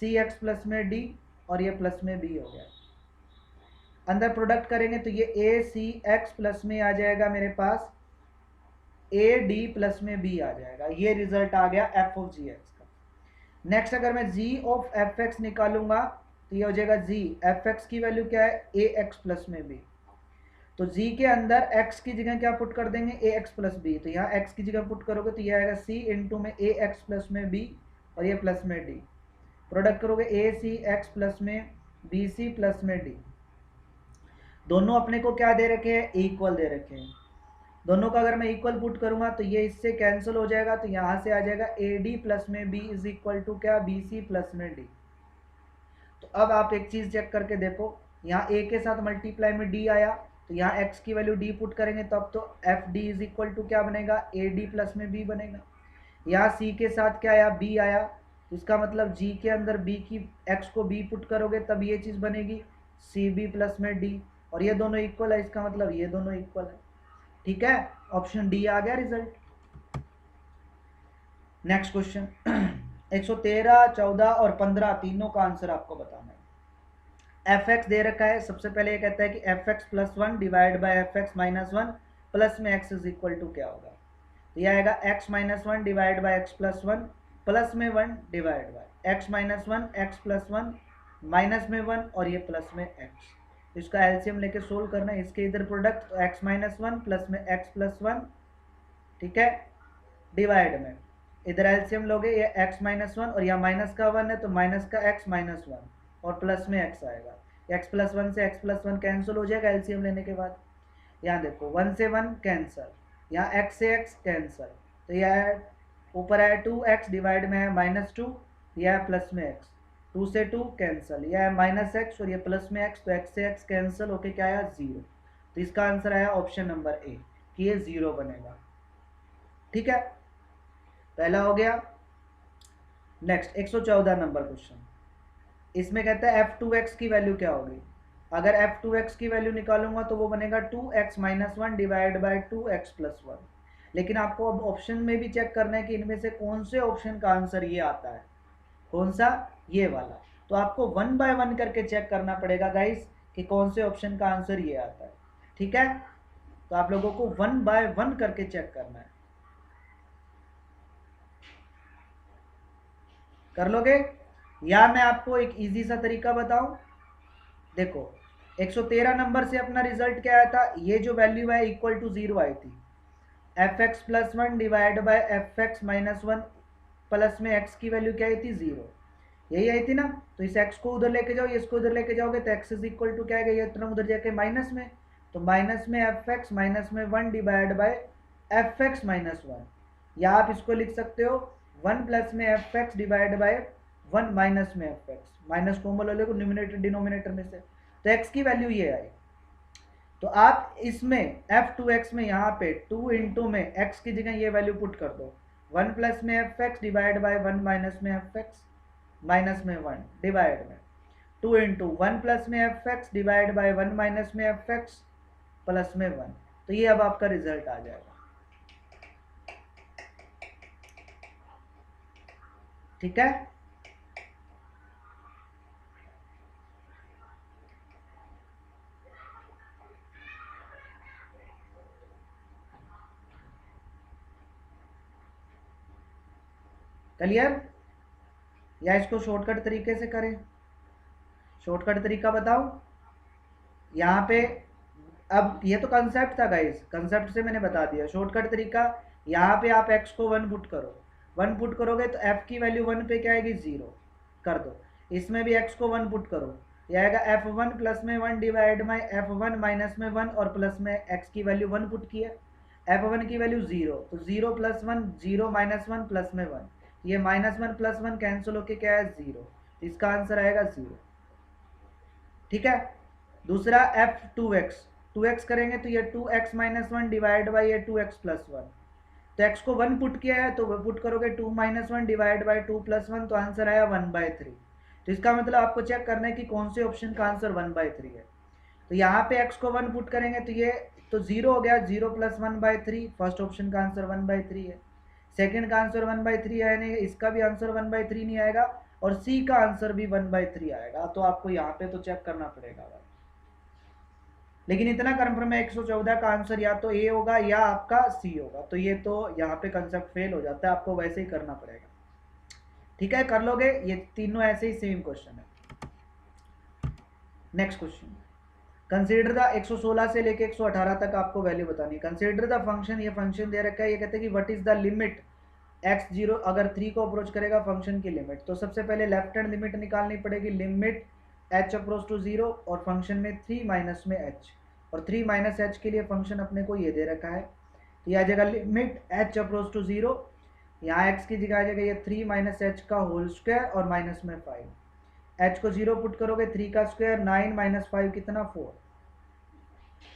Speaker 1: cx प्लस में d, और ये प्लस में b हो गया। अंदर प्रोडक्ट करेंगे तो ये a c x प्लस में आ जाएगा मेरे पास ए डी प्लस में बी आ जाएगा, ये रिजल्ट आ गया एफ ऑफ जी एक्स का। नेक्स्ट अगर मैं जी ऑफ एफ एक्स निकालूंगा तो ये हो जाएगा जी एफ एक्स की वैल्यू क्या है, ए एक्स प्लस में बी, तो जी के अंदर एक्स की जगह क्या पुट कर देंगे, ए एक्स प्लस बी, तो यहाँ एक्स की जगह पुट करोगे तो ये आएगा सी इंटू में ए एक्स प्लस में बी, और ये प्लस में डी, प्रोडक्ट करोगे ए सी एक्स प्लस में बी सी प्लस में डी, दोनों अपने को क्या दे रखे हैं, इक्वल दे रखे हैं, दोनों का अगर मैं इक्वल पुट करूंगा तो ये इससे कैंसिल हो जाएगा, तो यहाँ से आ जाएगा ए डी प्लस में बी इज इक्वल टू क्या, बी सी प्लस में डी। तो अब आप एक चीज़ चेक करके देखो, यहाँ ए के साथ मल्टीप्लाई में डी आया, तो यहाँ एक्स की वैल्यू डी पुट करेंगे तो अब तो f d is equal to क्या बनेगा, ए डी प्लस में बी बनेगा। यहाँ सी के साथ क्या आया, बी आया, तो इसका मतलब जी के अंदर बी की एक्स को बी पुट करोगे तब ये चीज़ बनेगी सी बी प्लस में डी, और ये दोनों इक्वल है, इसका मतलब ये दोनों इक्वल है। ठीक है, ऑप्शन डी आ गया रिजल्ट। नेक्स्ट क्वेश्चन 113 14 और 15 तीनों का आंसर आपको बताना है। एफ एक्स दे रखा है, सबसे पहले ये कहता है कि F x plus 1 divide by F x minus 1 plus में एक्स इज इक्वल टू क्या होगा, तो यह आएगा x minus 1 divide by x plus 1 plus में 1 divide by x minus 1 x plus 1 minus में 1 और ये प्लस में एक्स, इसका एलसीएम लेके सोल्व करना है, इसके इधर प्रोडक्ट तो x माइनस 1 प्लस में x प्लस 1, ठीक है, डिवाइड में इधर एलसीएम लोगे, ये x माइनस 1 और यहाँ माइनस का 1 है तो माइनस का x माइनस 1 और प्लस में x आएगा, x प्लस 1 से x प्लस 1 कैंसिल हो जाएगा एलसीएम लेने के बाद। यहाँ देखो 1 से 1 कैंसिल, यहाँ x से x कैंसिल, तो यह ऊपर है 2x डिवाइड में है -2, यह है प्लस में x, 2 से 2 कैंसिल, यह है माइनस एक्स और ये प्लस में एक्स, तो एक्स से एक्स कैंसिल होके क्या आया 0, तो इसका आंसर आया ऑप्शन नंबर ए कि ये 0 बनेगा। ठीक है, पहला हो गया। नेक्स्ट 114 नंबर क्वेश्चन, इसमें कहता है f2x की वैल्यू क्या होगी। अगर f2x की वैल्यू निकालूंगा तो वो बनेगा 2x minus one divide by 2x plus one. लेकिन आपको अब ऑप्शन में भी चेक करना है कि इनमें से कौन से ऑप्शन का आंसर ये आता है, कौन सा, ये वाला। तो आपको वन बाय वन करके चेक करना पड़ेगा गाइस कि कौन से ऑप्शन का आंसर ये आता है। ठीक है, तो आप लोगों को वन बाय वन करके चेक करना है। कर लोगे? या मैं आपको एक इजी सा तरीका बताऊं। देखो 113 नंबर से अपना रिजल्ट क्या आया था, ये जो वैल्यू है इक्वल टू 0 आई थी। F x plus one divide by F x minus one plus में एक्स की वैल्यू क्या आई थी, 0, यही आई थी ना। तो इस एक्स को उधर लेके जाओ, इसको उधर लेके जाओगे तो एक्स इज इक्वल टू क्या आएगा, ये तरफ उधर जाके माइनस में, तो माइनस में एफ एक्स माइनस में one divide by F x minus one. या आप इसको लिख सकते हो वन प्लस में F x divide by one minus में एफ एक्स, माइनस कॉमन ले लो न्यूमिनेटर डिनोमिनेटर में से, तो एक्स की वैल्यू ये आई। तो आप इसमें f2x में यहाँ पे 2 इंटू में x की जगह ये वैल्यू पुट कर दो, वन प्लस में F x divide by one minus में एफ एक्स माइनस में वन डिवाइड में 2 इंटू वन प्लस में F x divide by one minus में एफ एक्स प्लस में वन। तो ये अब आपका रिजल्ट आ जाएगा। ठीक है, क्लियर? या इसको शॉर्टकट तरीके से करें? शॉर्टकट तरीका बताओ यहाँ पे। अब ये तो कंसेप्ट था गाइस, कंसेप्ट से मैंने बता दिया। शॉर्टकट तरीका, यहाँ पे आप x को वन पुट करो, वन पुट करोगे तो f की वैल्यू वन पे क्या आएगी, 0 कर दो। इसमें भी x को वन पुट करो, ये आएगा f1 प्लस में वन डिवाइड में f1 माइनस में वन, और प्लस में x की वैल्यू वन पुट की है, f1 की वैल्यू 0, तो 0 plus one 0 minus one plus में वन, ये minus one plus one cancel होके क्या है, 0, इसका आंसर आएगा 0। ठीक है, दूसरा f2x, 2x करेंगे तो ये 2x minus one divide by ये 2x प्लस वन, तो x को वन पुट किया है तो पुट करोगे 2 minus one divide by 2 plus one, तो आंसर आया 1/3। तो इसका मतलब आपको चेक करना है कि कौन से ऑप्शन का आंसर 1/3 है। तो यहाँ पे x को वन पुट करेंगे तो ये तो 0 हो गया, 0 प्लस 1/3, फर्स्ट ऑप्शन का आंसर 1/3 है। सेकंड का आंसर 1/3 है नहीं, इसका भी आंसर 1/3 नहीं आएगा, और सी का आंसर भी 1/3 आएगा। तो आपको यहाँ पे तो चेक करना पड़ेगा भाई। लेकिन इतना कंफर्म है 114 का आंसर या तो ए होगा या आपका सी होगा, तो ये तो यहाँ पे कंसेप्ट फेल हो जाता है, आपको वैसे ही करना पड़ेगा। ठीक है, कर लोगे? ये तीनों ऐसे ही सेम क्वेश्चन है। नेक्स्ट क्वेश्चन, कंसीडर द 116 से लेके 118 तक आपको वैल्यू बतानी है। कंसीडर द फंक्शन, ये फंक्शन दे रखा है, ये कहते हैं कि what is the limit x0 अगर 3 को अप्रोच करेगा फंक्शन की लिमिट। तो सबसे पहले लेफ्ट हैंड लिमिट निकालनी पड़ेगी, लिमिट h अप्रोच टू 0, और फंक्शन में 3 माइनस में h, और 3 माइनस h के लिए फंक्शन अपने को ये दे रखा है, तो यह आ जाएगा लिमिट h अप्रोच टू 0, यहाँ x की जगह आ जाएगा ये 3 माइनस h का होल स्क्वायर और माइनस में 5, h को 0 पुट करोगे 3 का स्क्वायर 9 माइनस 5 कितना 4।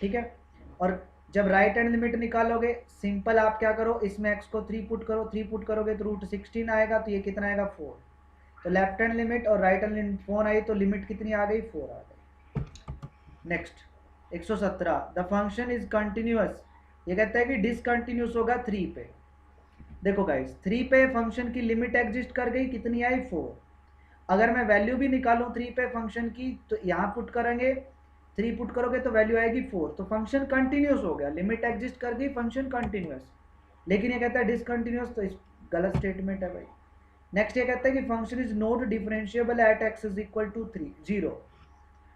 Speaker 1: ठीक है, और जब राइट हैंड लिमिट निकालोगे सिंपल आप क्या करो, इसमें x को 3 पुट करो, 3 पुट करोगे तो रूट 16 आएगा, तो ये कितना आएगा 4। तो लेफ्ट हैंड लिमिट और राइट हैंड लिमिट 4 आई, तो लिमिट कितनी आ गई, 4 आ गई। Next 117, the function is continuous, ये कहता है कि डिसकंटिन्यूस होगा 3 पे। देखो गाइस 3 पे फंक्शन की लिमिट एग्जिस्ट कर गई, कितनी आई 4। अगर मैं वैल्यू भी निकालूं 3 पे फंक्शन की, तो यहाँ पुट करेंगे 3 पुट करोगे तो वैल्यू आएगी 4, तो फंक्शन कंटिन्यूस हो गया, लिमिट एग्जिस्ट कर गई, फंक्शन कंटिन्यूस। लेकिन ये कहता है डिसकंटिन्यूस, तो इस गलत स्टेटमेंट है भाई। नेक्स्ट ये कहता है कि function is not differentiable at x is equal to 0,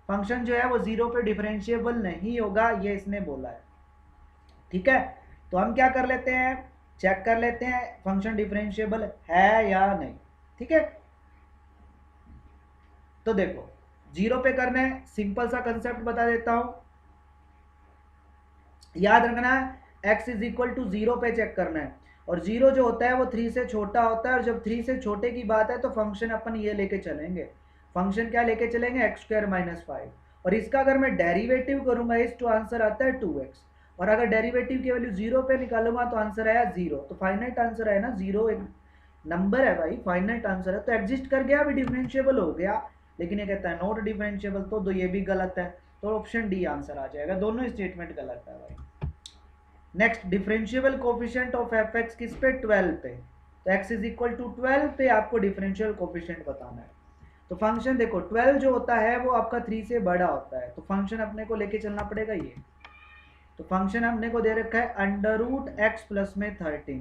Speaker 1: function जो है वो 0 पे डिफरेंशिएबल नहीं होगा, ये इसने बोला है। ठीक है, तो हम क्या कर लेते हैं, चेक कर लेते हैं फंक्शन डिफरेंशिएबल है या नहीं। ठीक है, तो देखो 0 पे करना है, सिंपल सा कंसेप्ट बता देता हूं, याद रखना है x इज इक्वल टू 0 पे चेक करना है, और 0 जो होता है वो 3 से छोटा होता है, और जब 3 से छोटे की बात है तो फंक्शन अपन ये लेके चलेंगे, फंक्शन क्या लेके चलेंगे, एक्स स्क्वायर माइनस 5, और इसका अगर मैं डेरिवेटिव करूंगा इस तो आंसर आता है 2x, और अगर डेरिवेटिव की वैल्यू 0 पे निकालूंगा तो आंसर आया 0, तो फाइनाइट आंसर है ना, 0 एक नंबर है भाई, फाइनाइट आंसर है, तो एग्जिस्ट कर गया, अभी डिफरेंशिएबल हो गया। लेकिन ये कहता है नॉट डिफरेंशिएबल, तो ये भी गलत है, तो ऑप्शन डी आंसर आ जाएगा। दोनों स्टेटमेंट गलत है भाई। Next, differential coefficient of F x किस पे, 12 पे। तो x इज इक्वल टू 12 पे आपको डिफरेंशियल कोफिशिएंट बताना है। तो फंक्शन देखो 12 जो होता है वो आपका 3 से बड़ा होता है, तो फंक्शन अपने को लेके चलना पड़ेगा ये। तो फंक्शन हमने को दे रखा है अंडर रूट एक्स प्लस में 13,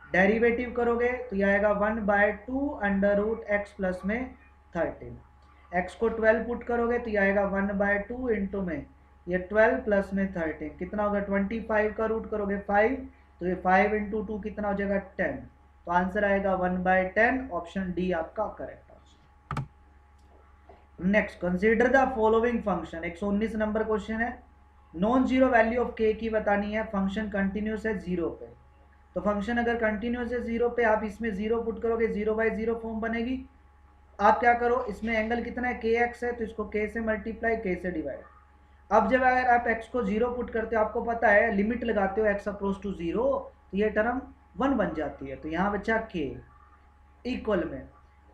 Speaker 1: डेरिवेटिव करोगे तो ये आएगा 1/2 अंडर रूट एक्स प्लस में 13। एक्स को 12 पुट करोगे तो ये आएगा 1/2 इंटू में ये 12 प्लस में 13 कितना होगा 25 का रूट करोगे 5, तो ये 5 इंटू 2 कितना हो जाएगा 10। तो आंसर आएगा 1/10, ऑप्शन डी आपका correct answer. Next, consider the following function, 119 number question है। नॉन जीरो वैल्यू ऑफ के की बतानी है, फंक्शन कंटिन्यूस है 0 पे। तो फंक्शन अगर कंटिन्यूस है 0 पे, आप इसमें 0 पुट करोगे 0/0 फॉर्म बनेगी। आप क्या करो, इसमें एंगल कितना है के एक्स है, तो इसको के से मल्टीप्लाई के से डिवाइड। अब जब अगर आप x को 0 पुट करते हो, आपको पता है लिमिट लगाते हो x अप्रोच टू 0, तो ये टर्म 1 बन जाती है। तो यहाँ बचा k इक्वल में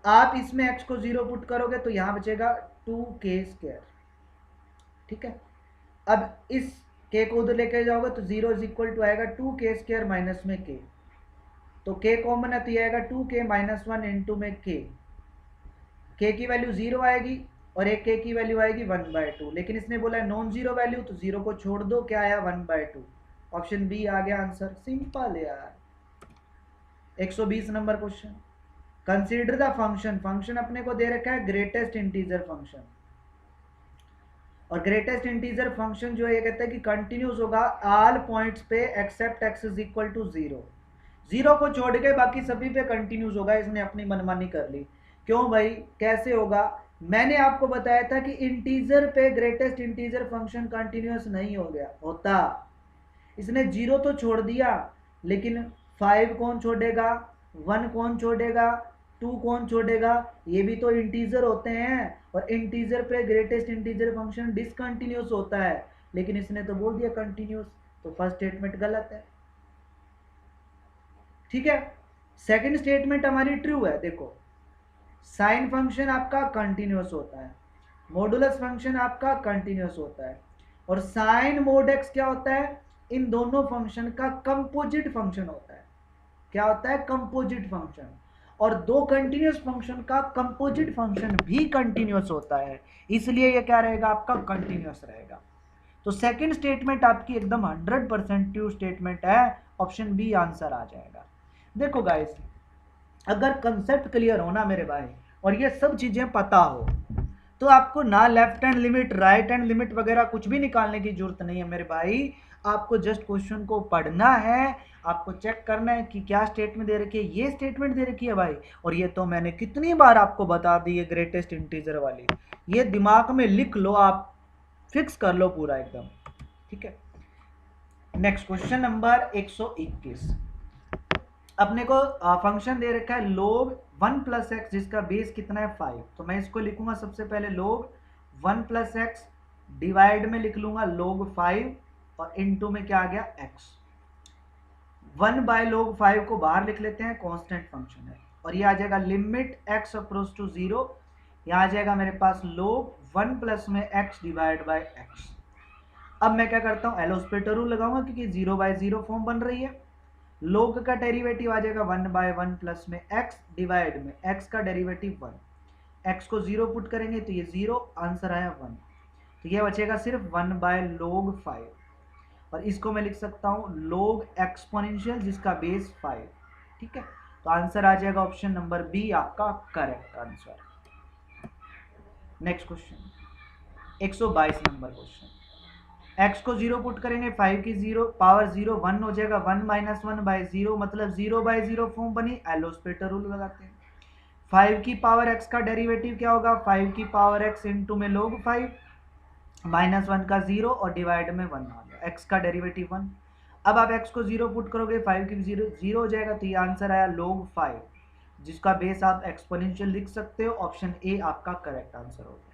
Speaker 1: आप इसमें x को 0 पुट करोगे तो यहाँ बचेगा 2k²। ठीक है, अब इस k को उधर लेके जाओगे तो 0 इज इक्वल टू आएगा 2k² माइनस में k। तो k कॉमन है तो ये आएगा 2k - 1 इंटू में k की वैल्यू 0 आएगी और एक k की वैल्यू आएगी 1/2। लेकिन इसने बोला है नॉन जीरो वैल्यू, तो 0 को छोड़ दो, क्या आया 1/2। ऑप्शन बी आ गया आंसर, सिंपल यार। 120 number question, consider the function, function अपने को दे रखा है ग्रेटेस्ट इंटीजर फंक्शन। और ग्रेटेस्ट इंटीजर फंक्शन जो है ये कहता है कि कंटिन्यूस होगा ऑल पॉइंट्स पे except x is equal to 0। 0 को छोड़ के बाकी सभी पे कंटिन्यूस होगा। इसने अपनी मनमानी कर ली। क्यों भाई, कैसे होगा? मैंने आपको बताया था कि इंटीजर पे ग्रेटेस्ट इंटीजर फंक्शन कंटिन्यूस नहीं हो गया होता। इसने 0 तो छोड़ दिया, लेकिन 5 कौन छोड़ेगा, 1 कौन छोड़ेगा, 2 कौन छोड़ेगा? ये भी तो इंटीजर होते हैं, और इंटीजर पे ग्रेटेस्ट इंटीजर फंक्शन डिसकंटिन्यूस होता है, लेकिन इसने तो बोल दिया कंटिन्यूस। तो फर्स्ट स्टेटमेंट गलत है। ठीक है, सेकंड स्टेटमेंट हमारी ट्रू है। देखो, साइन फंक्शन आपका कंटिन्यूस होता है, मॉडुलस फंक्शन आपका कंटिन्यूस होता है, और साइन मोड एक्स क्या होता है? इन दोनों फंक्शन का कंपोजिट फंक्शन होता है। क्या होता है? Composite function. और दो कंटिन्यूस फंक्शन का कंपोजिट फंक्शन भी कंटिन्यूस होता है, इसलिए ये क्या रहेगा आपका? कंटिन्यूस रहेगा। तो सेकंड स्टेटमेंट आपकी एकदम 100% ट्रू स्टेटमेंट है, ऑप्शन बी आंसर आ जाएगा। देखो गाइस, अगर कंसेप्ट क्लियर हो ना मेरे भाई, और ये सब चीजें पता हो, तो आपको ना left hand limit, right hand limit वगैरह कुछ भी निकालने की जरूरत नहीं है मेरे भाई। आपको जस्ट क्वेश्चन को पढ़ना है, आपको चेक करना है कि क्या स्टेटमेंट दे रखी है। ये स्टेटमेंट दे रखी है भाई, और ये तो मैंने कितनी बार आपको बता दी है ग्रेटेस्ट इंटीजर वाली। ये दिमाग में लिख लो, आप फिक्स कर लो पूरा एकदम। ठीक है, नेक्स्ट क्वेश्चन नंबर 121। अपने को फंक्शन दे रखा है log 1 + x, जिसका बेस कितना है 5। तो मैं इसको लिखूंगा सबसे पहले log 1 + x, डिवाइड में लिख लूंगा log 5, और इनटू में क्या आ गया x। 1/log 5 को बाहर लिख लेते हैं, कांस्टेंट फंक्शन है, और ये आ जाएगा लिमिट x अप्रोच टू 0। यहाँ आ जाएगा मेरे पास log 1 + में x डिवाइड बाय x। अब मैं क्या करता हूँ, एलोस्पेटर रूल लगाऊंगा, क्योंकि 0/0 फॉर्म बन रही है। log का डेरिवेटिव आ जाएगा 1/1 प्लस में x डिवाइड में x का डेरिवेटिव 1। x को 0 पुट करेंगे तो ये 0, आंसर आया 1। तो ये बचेगा सिर्फ 1/log 5, और इसको मैं लिख सकता हूँ log एक्सपोनेंशियल, जिसका बेस 5। ठीक है, तो आंसर आ जाएगा ऑप्शन नंबर बी आपका correct answer. Next question 122 number question. x को 0 पुट करेंगे, 5 की 0 पावर 0 1 हो जाएगा, 1 - 1/0 मतलब 0/0 फॉर्म बनी। एलोस्पेटर रूल लगाते हैं। 5 की पावर x का डेरिवेटिव क्या होगा? 5 की पावर x इंटू में log 5, -1 का 0 और डिवाइड में 1 आ गया, x का डेरिवेटिव 1। अब आप x को 0 पुट करोगे, 5 की 0 हो जाएगा, तो ये आंसर आया log 5, जिसका बेस आप एक्सपोनेंशियल लिख सकते हो। ऑप्शन ए आपका करेक्ट आंसर हो गया।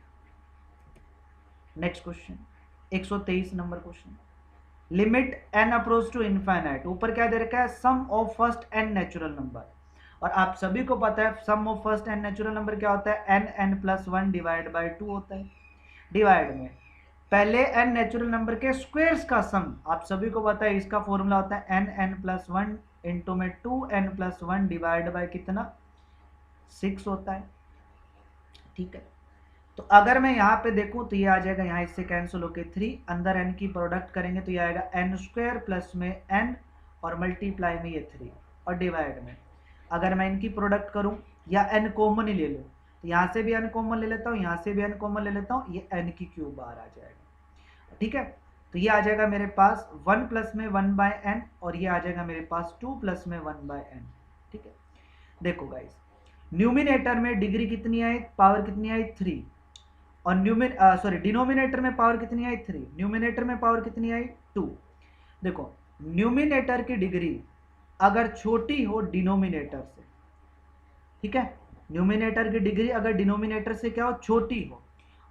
Speaker 1: Next question 123 number question. Limit n approach to infinite, ऊपर क्या दे रखा है? Sum of first n natural number, और आप सभी को पता है sum of first n natural number क्या होता है? n n + 1 डिवाइड बाय 2 होता है। डिवाइड में पहले n नेचुरल नंबर के स्क्वायर्स का सम, आप सभी को पता है इसका फॉर्मूला होता है n+1 इंटू में 2n+1 डिवाइड बाय कितना 6 होता है, ठीक है। तो अगर मैं यहाँ पे देखूं तो ये आ जाएगा, यहाँ इससे कैंसिल होके 3, अंदर n की प्रोडक्ट करेंगे तो ये आएगा n² प्लस में n और मल्टीप्लाई में ये 3 और डिवाइड में, अगर मैं इनकी प्रोडक्ट करूं या n कॉमन ही ले लूं तो यहाँ से भी n कॉमन ले लेता हूँ, यहाँ से भी n कॉमन ले लेता हूँ, ये n की क्यूब बाहर आ जाएगा, ठीक है। तो ये आ जाएगा मेरे पास 1 प्लस में 1/n और ये आ जाएगा मेरे पास 2 प्लस में 1/n, ठीक है। देखो गाइस, न्यूमिनेटर में डिग्री कितनी आई, पावर कितनी आई 3, और डिनोमिनेटर में पावर कितनी आई 3, न्यूमिनेटर में पावर कितनी आई 2। देखो न्यूमिनेटर की डिग्री अगर छोटी हो डिनोमिनेटर से, ठीक है, न्यूमिनेटर की डिग्री अगर डिनोमिनेटर से क्या हो, छोटी हो,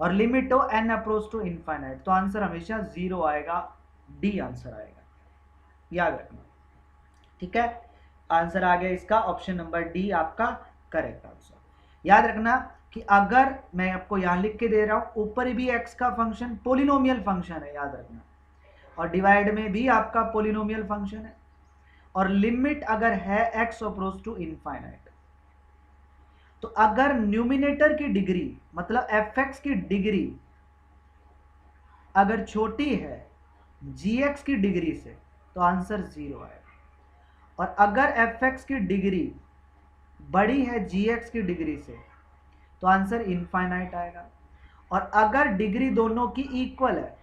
Speaker 1: और लिमिट हो n अप्रोच टू इनफाइनाइट, तो आंसर हमेशा 0 आएगा, डी आंसर आएगा, याद रखना, ठीक है। आंसर आ गया इसका ऑप्शन नंबर डी आपका करेक्ट आंसर। याद रखना कि अगर मैं आपको यहां लिख के दे रहा हूं ऊपर भी x का फंक्शन पोलिनोमियल फंक्शन है, याद रखना, और डिवाइड में भी आपका पोलिनोमियल फंक्शन है, और लिमिट अगर है x अप्रोच टू इनफाइनाइट, तो अगर न्यूमिनेटर की डिग्री मतलब fx की डिग्री अगर छोटी है gx की डिग्री से तो आंसर 0 आएगा, और अगर fx की डिग्री बड़ी है gx की डिग्री से तो आंसर इनफाइनाइट आएगा, और अगर डिग्री दोनों की इक्वल है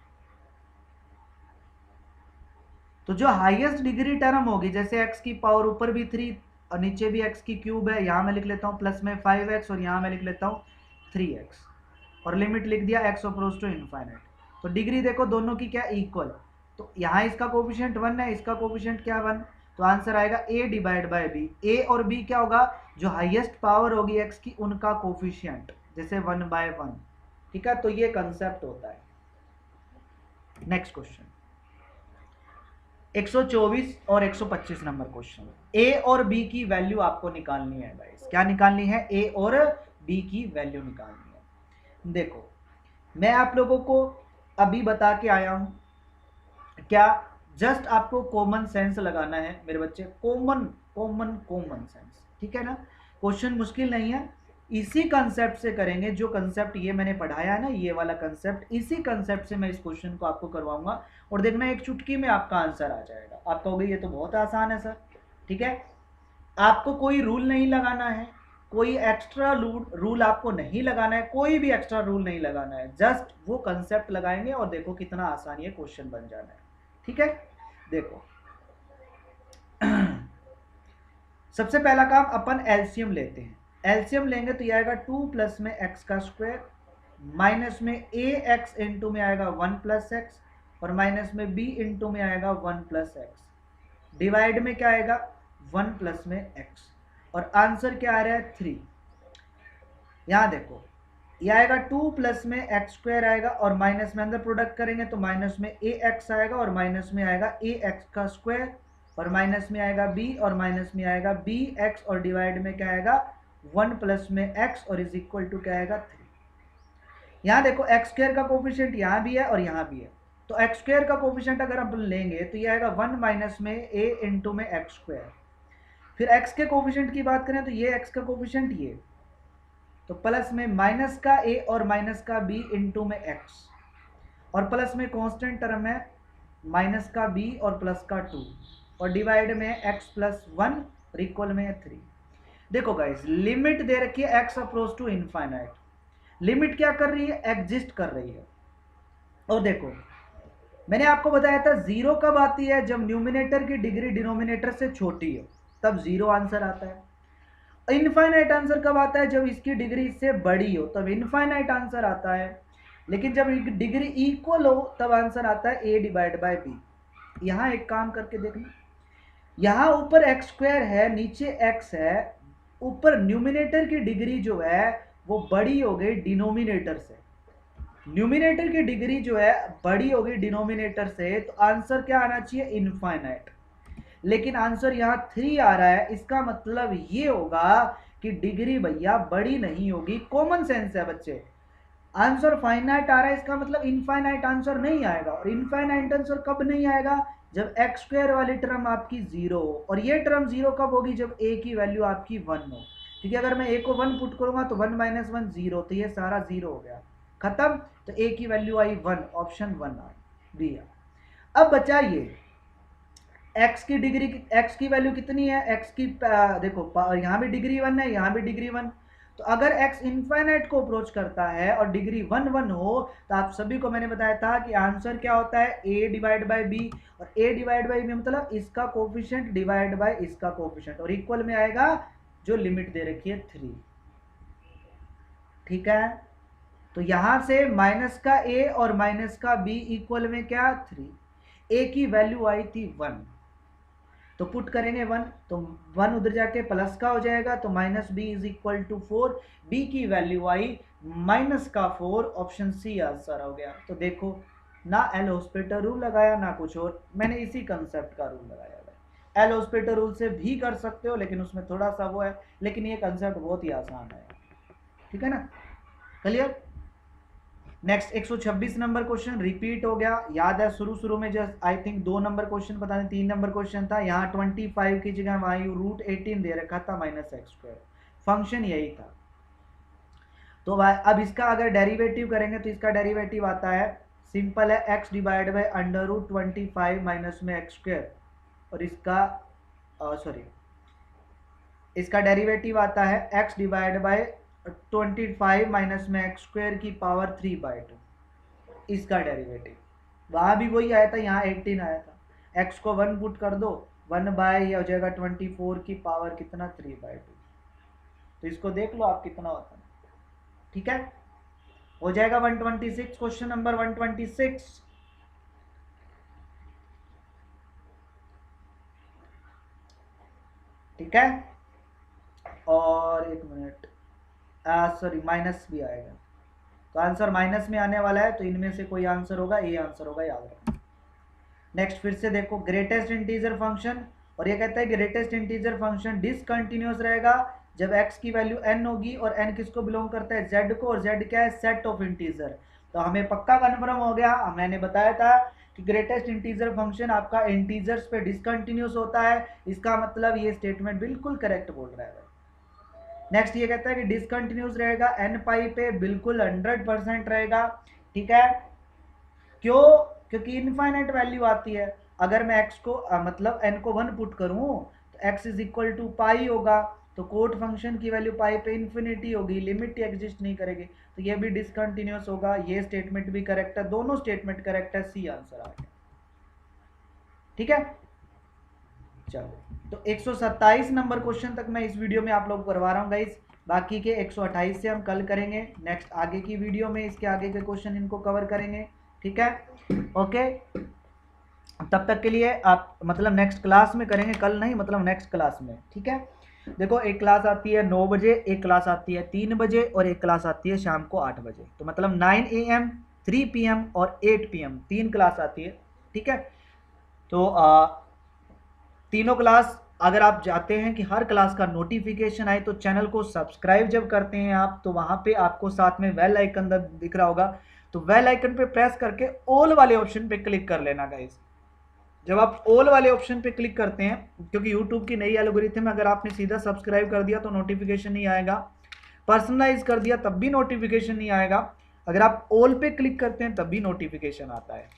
Speaker 1: तो जो हाईएस्ट डिग्री टर्म होगी, जैसे x की पावर ऊपर भी 3 और नीचे भी x की क्यूब है, यहां मैं लिख लेता हूं प्लस में 5x और यहां मैं लिख लेता हूं 3x, और लिमिट लिख दिया x अप्रोच टू इनफाइनाइट, तो डिग्री देखो दोनों की क्या इक्वल, तो यहाँ इसका कोफिशिएंट 1 है, इसका कोफिशिएंट क्या 1, तो आंसर आएगा a divide by b। a और b क्या होगा, जो हाईएस्ट पावर होगी x की उनका कोफिशिएंट, जैसे 1/1, ठीक है। तो ये कंसेप्ट होता है। नेक्स्ट क्वेश्चन 124 और 125 नंबर क्वेश्चन, a और b की वैल्यू आपको निकालनी है गाइस, क्या निकालनी है, a और b की वैल्यू निकालनी है। देखो मैं आप लोगों को अभी बता के आया हूं, क्या जस्ट आपको कॉमन सेंस लगाना है मेरे बच्चे, कॉमन सेंस, ठीक है ना, क्वेश्चन मुश्किल नहीं है, इसी कंसेप्ट से करेंगे, जो कंसेप्ट ये मैंने पढ़ाया है ना, ये वाला कंसेप्ट, इसी कंसेप्ट से मैं इस क्वेश्चन को आपको करवाऊंगा, और देखना एक चुटकी में आपका आंसर आ जाएगा। आप कहोगे ये तो बहुत आसान है सर, ठीक है, आपको कोई रूल नहीं लगाना है, कोई एक्स्ट्रा रूल आपको नहीं लगाना है, कोई भी एक्स्ट्रा रूल नहीं लगाना है, जस्ट वो कंसेप्ट लगाएंगे और देखो कितना आसान ये क्वेश्चन बन जाना है, ठीक है। देखो सबसे पहला काम अपन एलसीएम लेते हैं, एलसीएम लेंगे तो ये आएगा 2 प्लस में x का स्क्वायर, माइनस में ax इंटू में आएगा 1 प्लस एक्स, और माइनस में b इंटू में आएगा 1 प्लस एक्स, डिवाइड में क्या आएगा 1 प्लस में x, और आंसर क्या आ रहा है 3। यहां देखो ये आएगा 2 प्लस में एक्स स्क्वायर आएगा, और माइनस में अंदर प्रोडक्ट करेंगे तो माइनस में ax आएगा, और माइनस में आएगा ax का स्क्वायर, और माइनस में आएगा b, और माइनस में आएगा bx, और डिवाइड में क्या आएगा 1 प्लस में x, और इज इक्वल टू क्या आएगा 3। यहाँ देखो एक्स स्क्वायर का कोफिशिएंट यहाँ भी है और यहाँ भी है, तो एक्स स्क्वायर का कोफिशिएंट अगर हम लेंगे तो ये आएगा 1 माइनस में a इंटू में एक्स स्क्वायर, फिर x के कोफिशिएंट की बात करें तो ये x का कोफिशिएंट ये, तो प्लस में माइनस का a और माइनस का b इंटू में x, और प्लस में कांस्टेंट टर्म है माइनस का b और प्लस का 2, और डिवाइड में x प्लस 1 और इक्वल में 3। देखो गाइस लिमिट दे रखी है x approach to infinite, limit क्या कर रही है, एग्जिस्ट कर रही है, और देखो मैंने आपको बताया था 0 कब आती है, जब न्यूमिनेटर की डिग्री डिनोमिनेटर से छोटी हो, तब 0 आंसर आता है। इनफाइनाइट आंसर कब आता है, जब इसकी डिग्री इससे बड़ी हो, तब इनफाइनाइट आंसर आता है, लेकिन जब डिग्री इक्वल हो तब आंसर आता है a डिवाइड बाय b। यहां एक काम करके देखना, यहां ऊपर एक्स स्क्वायर है, नीचे x है, ऊपर न्यूमिनेटर की डिग्री जो है वो बड़ी हो गई डिनोमिनेटर से, न्यूमिनेटर की डिग्री जो है बड़ी हो गई डिनोमिनेटर से, तो आंसर क्या आना चाहिए इनफाइनाइट, लेकिन आंसर यहाँ 3 आ रहा है, इसका मतलब ये होगा कि डिग्री भैया बड़ी नहीं होगी। कॉमन सेंस है बच्चे, आंसर फाइनाइट आ रहा है, इसका मतलब इनफाइनाइट आंसर नहीं आएगा। और इनफाइनाइट आंसर कब नहीं आएगा? जब एक्स स्क्वायर वाली टर्म आपकी जीरो हो। और ये टर्म जीरो कब होगी? जब ए की वैल्यू आपकी 1 हो। क्योंकि अगर मैं ए को 1 पुट करूंगा तो 1 माइनस 1 जीरो, तो ये सारा जीरो हो गया, खत्म। तो ए की वैल्यू आई 1, ऑप्शन 1 आई दिया। अब बचा ये x की डिग्री, x की वैल्यू कितनी है? x की देखो यहाँ भी डिग्री 1 है, यहाँ भी डिग्री 1। तो अगर x इनफाइनाइट को अप्रोच करता है और डिग्री 1 1 हो, तो आप सभी को मैंने बताया था कि आंसर क्या होता है? a divide by b. और a डिवाइड बाई बी मतलब इसका कोफिशिएंट डिवाइड बाई इसका कोफिशिएंट, और इक्वल में आएगा जो लिमिट दे रखी है 3। ठीक है, तो यहां से माइनस का a और माइनस का b इक्वल में क्या? 3। a की वैल्यू आई थी 1, तो पुट करेंगे 1, तो 1 उधर जाके प्लस का हो जाएगा, तो minus b is equal to 4। B की वैल्यू आई माइनस का 4, ऑप्शन सी आंसर हो गया। तो देखो ना एल हॉस्पिटल रूल लगाया ना कुछ और, मैंने इसी कंसेप्ट का रूल लगाया है। एल हॉस्पिटल रूल से भी कर सकते हो, लेकिन उसमें थोड़ा सा वो है, लेकिन ये कंसेप्ट बहुत ही आसान है। ठीक है ना, clear? Next 126 number question repeat हो गया। याद है शुरू में just I think 2 number question, पता नहीं 3 नंबर क्वेश्चन था। यहाँ 25 की जगह वहाँ रूट 18 दे रखा था माइनस एक्स स्क्वायर, फंक्शन यही था। तो अब इसका अगर डेरिवेटिव करेंगे तो इसका डेरिवेटिव आता है, सिंपल है, x divide by under root 25 minus में एक्स स्क्वायर, और इसका इसका डेरिवेटिव आता है एक्स डिवाइड बाई 25 माइनस में एक्स स्क्वायर की पावर 3/2, इसका डेरिवेटिव। वहां भी वही आया था, यहाँ 18 आया था। एक्स को 1 पुट कर दो, 1 बाय ये हो जाएगा 24 की पावर कितना? 3/2। तो इसको देख लो आप कितना होता है। ठीक है, हो जाएगा 126, क्वेश्चन नंबर 126। ठीक है, और एक मिनट, सॉरी माइनस भी आएगा, तो आंसर माइनस में आने वाला है, तो इनमें से कोई आंसर होगा, ये आंसर होगा, याद रखना। नेक्स्ट फिर से देखो, ग्रेटेस्ट इंटीजर फंक्शन, और ये कहता है ग्रेटेस्ट इंटीजर फंक्शन डिसकंटिन्यूअस रहेगा जब x की वैल्यू n होगी, और n किसको बिलोंग करता है? z को, और z क्या है? Set of integer. तो हमें पक्का कन्फर्म हो गया, मैंने बताया था कि ग्रेटेस्ट इंटीजर फंक्शन आपका इंटीजर्स पे डिसकंटिन्यूअस होता है। इसका मतलब ये स्टेटमेंट बिल्कुल करेक्ट बोल रहा है। नेक्स्ट ये कहता है कि डिसकंटिन्यूअस रहेगा n पाई पे, बिल्कुल 100% रहेगा। ठीक है, क्यों? क्योंकि इनफाइनाइट वैल्यू आती है। अगर मैं x को मतलब n को 1 पुट करूं तो x इज इक्वल टू पाई होगा, तो कोट फंक्शन की वैल्यू पाई पे इन्फिनिटी होगी, लिमिट एग्जिस्ट नहीं करेगी, तो ये भी डिसकंटिन्यूअस होगा। ये स्टेटमेंट भी करेक्ट है, दोनों स्टेटमेंट करेक्ट है, सी आंसर आ गया। ठीक है, चलो तो 127 नंबर क्वेश्चन तक मैं इस वीडियो में आप लोग करवा रहा हूँ गाइस। बाकी के 128 से हम कल करेंगे, नेक्स्ट आगे की वीडियो में इसके आगे के क्वेश्चन इनको कवर करेंगे। ठीक है, ओके, तब तक के लिए आप मतलब नेक्स्ट क्लास में करेंगे, कल नहीं, मतलब नेक्स्ट क्लास में। ठीक है, देखो एक क्लास आती है 9 बजे, एक क्लास आती है 3 बजे, और एक क्लास आती है शाम को 8 बजे। तो मतलब 9 AM, 3 PM और 8 PM 3 क्लास आती है। ठीक है, तो तीनों क्लास अगर आप चाहते हैं कि हर क्लास का नोटिफिकेशन आए, तो चैनल को सब्सक्राइब जब करते हैं आप, तो वहाँ पे आपको साथ में बेल आइकन दिख रहा होगा, तो बेल आइकन पे प्रेस करके ऑल वाले ऑप्शन पे क्लिक कर लेना गाइस। जब आप ऑल वाले ऑप्शन पे क्लिक करते हैं, क्योंकि यूट्यूब की नई एल्गोरिथम, अगर आपने सीधा सब्सक्राइब कर दिया तो नोटिफिकेशन नहीं आएगा, पर्सनलाइज कर दिया तब भी नोटिफिकेशन नहीं आएगा, अगर आप ऑल पे क्लिक करते हैं तब भी नोटिफिकेशन आता है।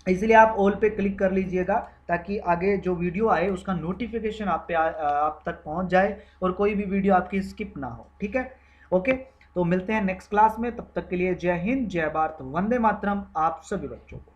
Speaker 1: इसलिए आप ऑल पे क्लिक कर लीजिएगा, ताकि आगे जो वीडियो आए उसका नोटिफिकेशन आप तक पहुंच जाए, और कोई भी वीडियो आपकी स्किप ना हो। ठीक है, ओके, तो मिलते हैं नेक्स्ट क्लास में, तब तक के लिए जय हिंद, जय भारत, वंदे मातरम आप सभी बच्चों को।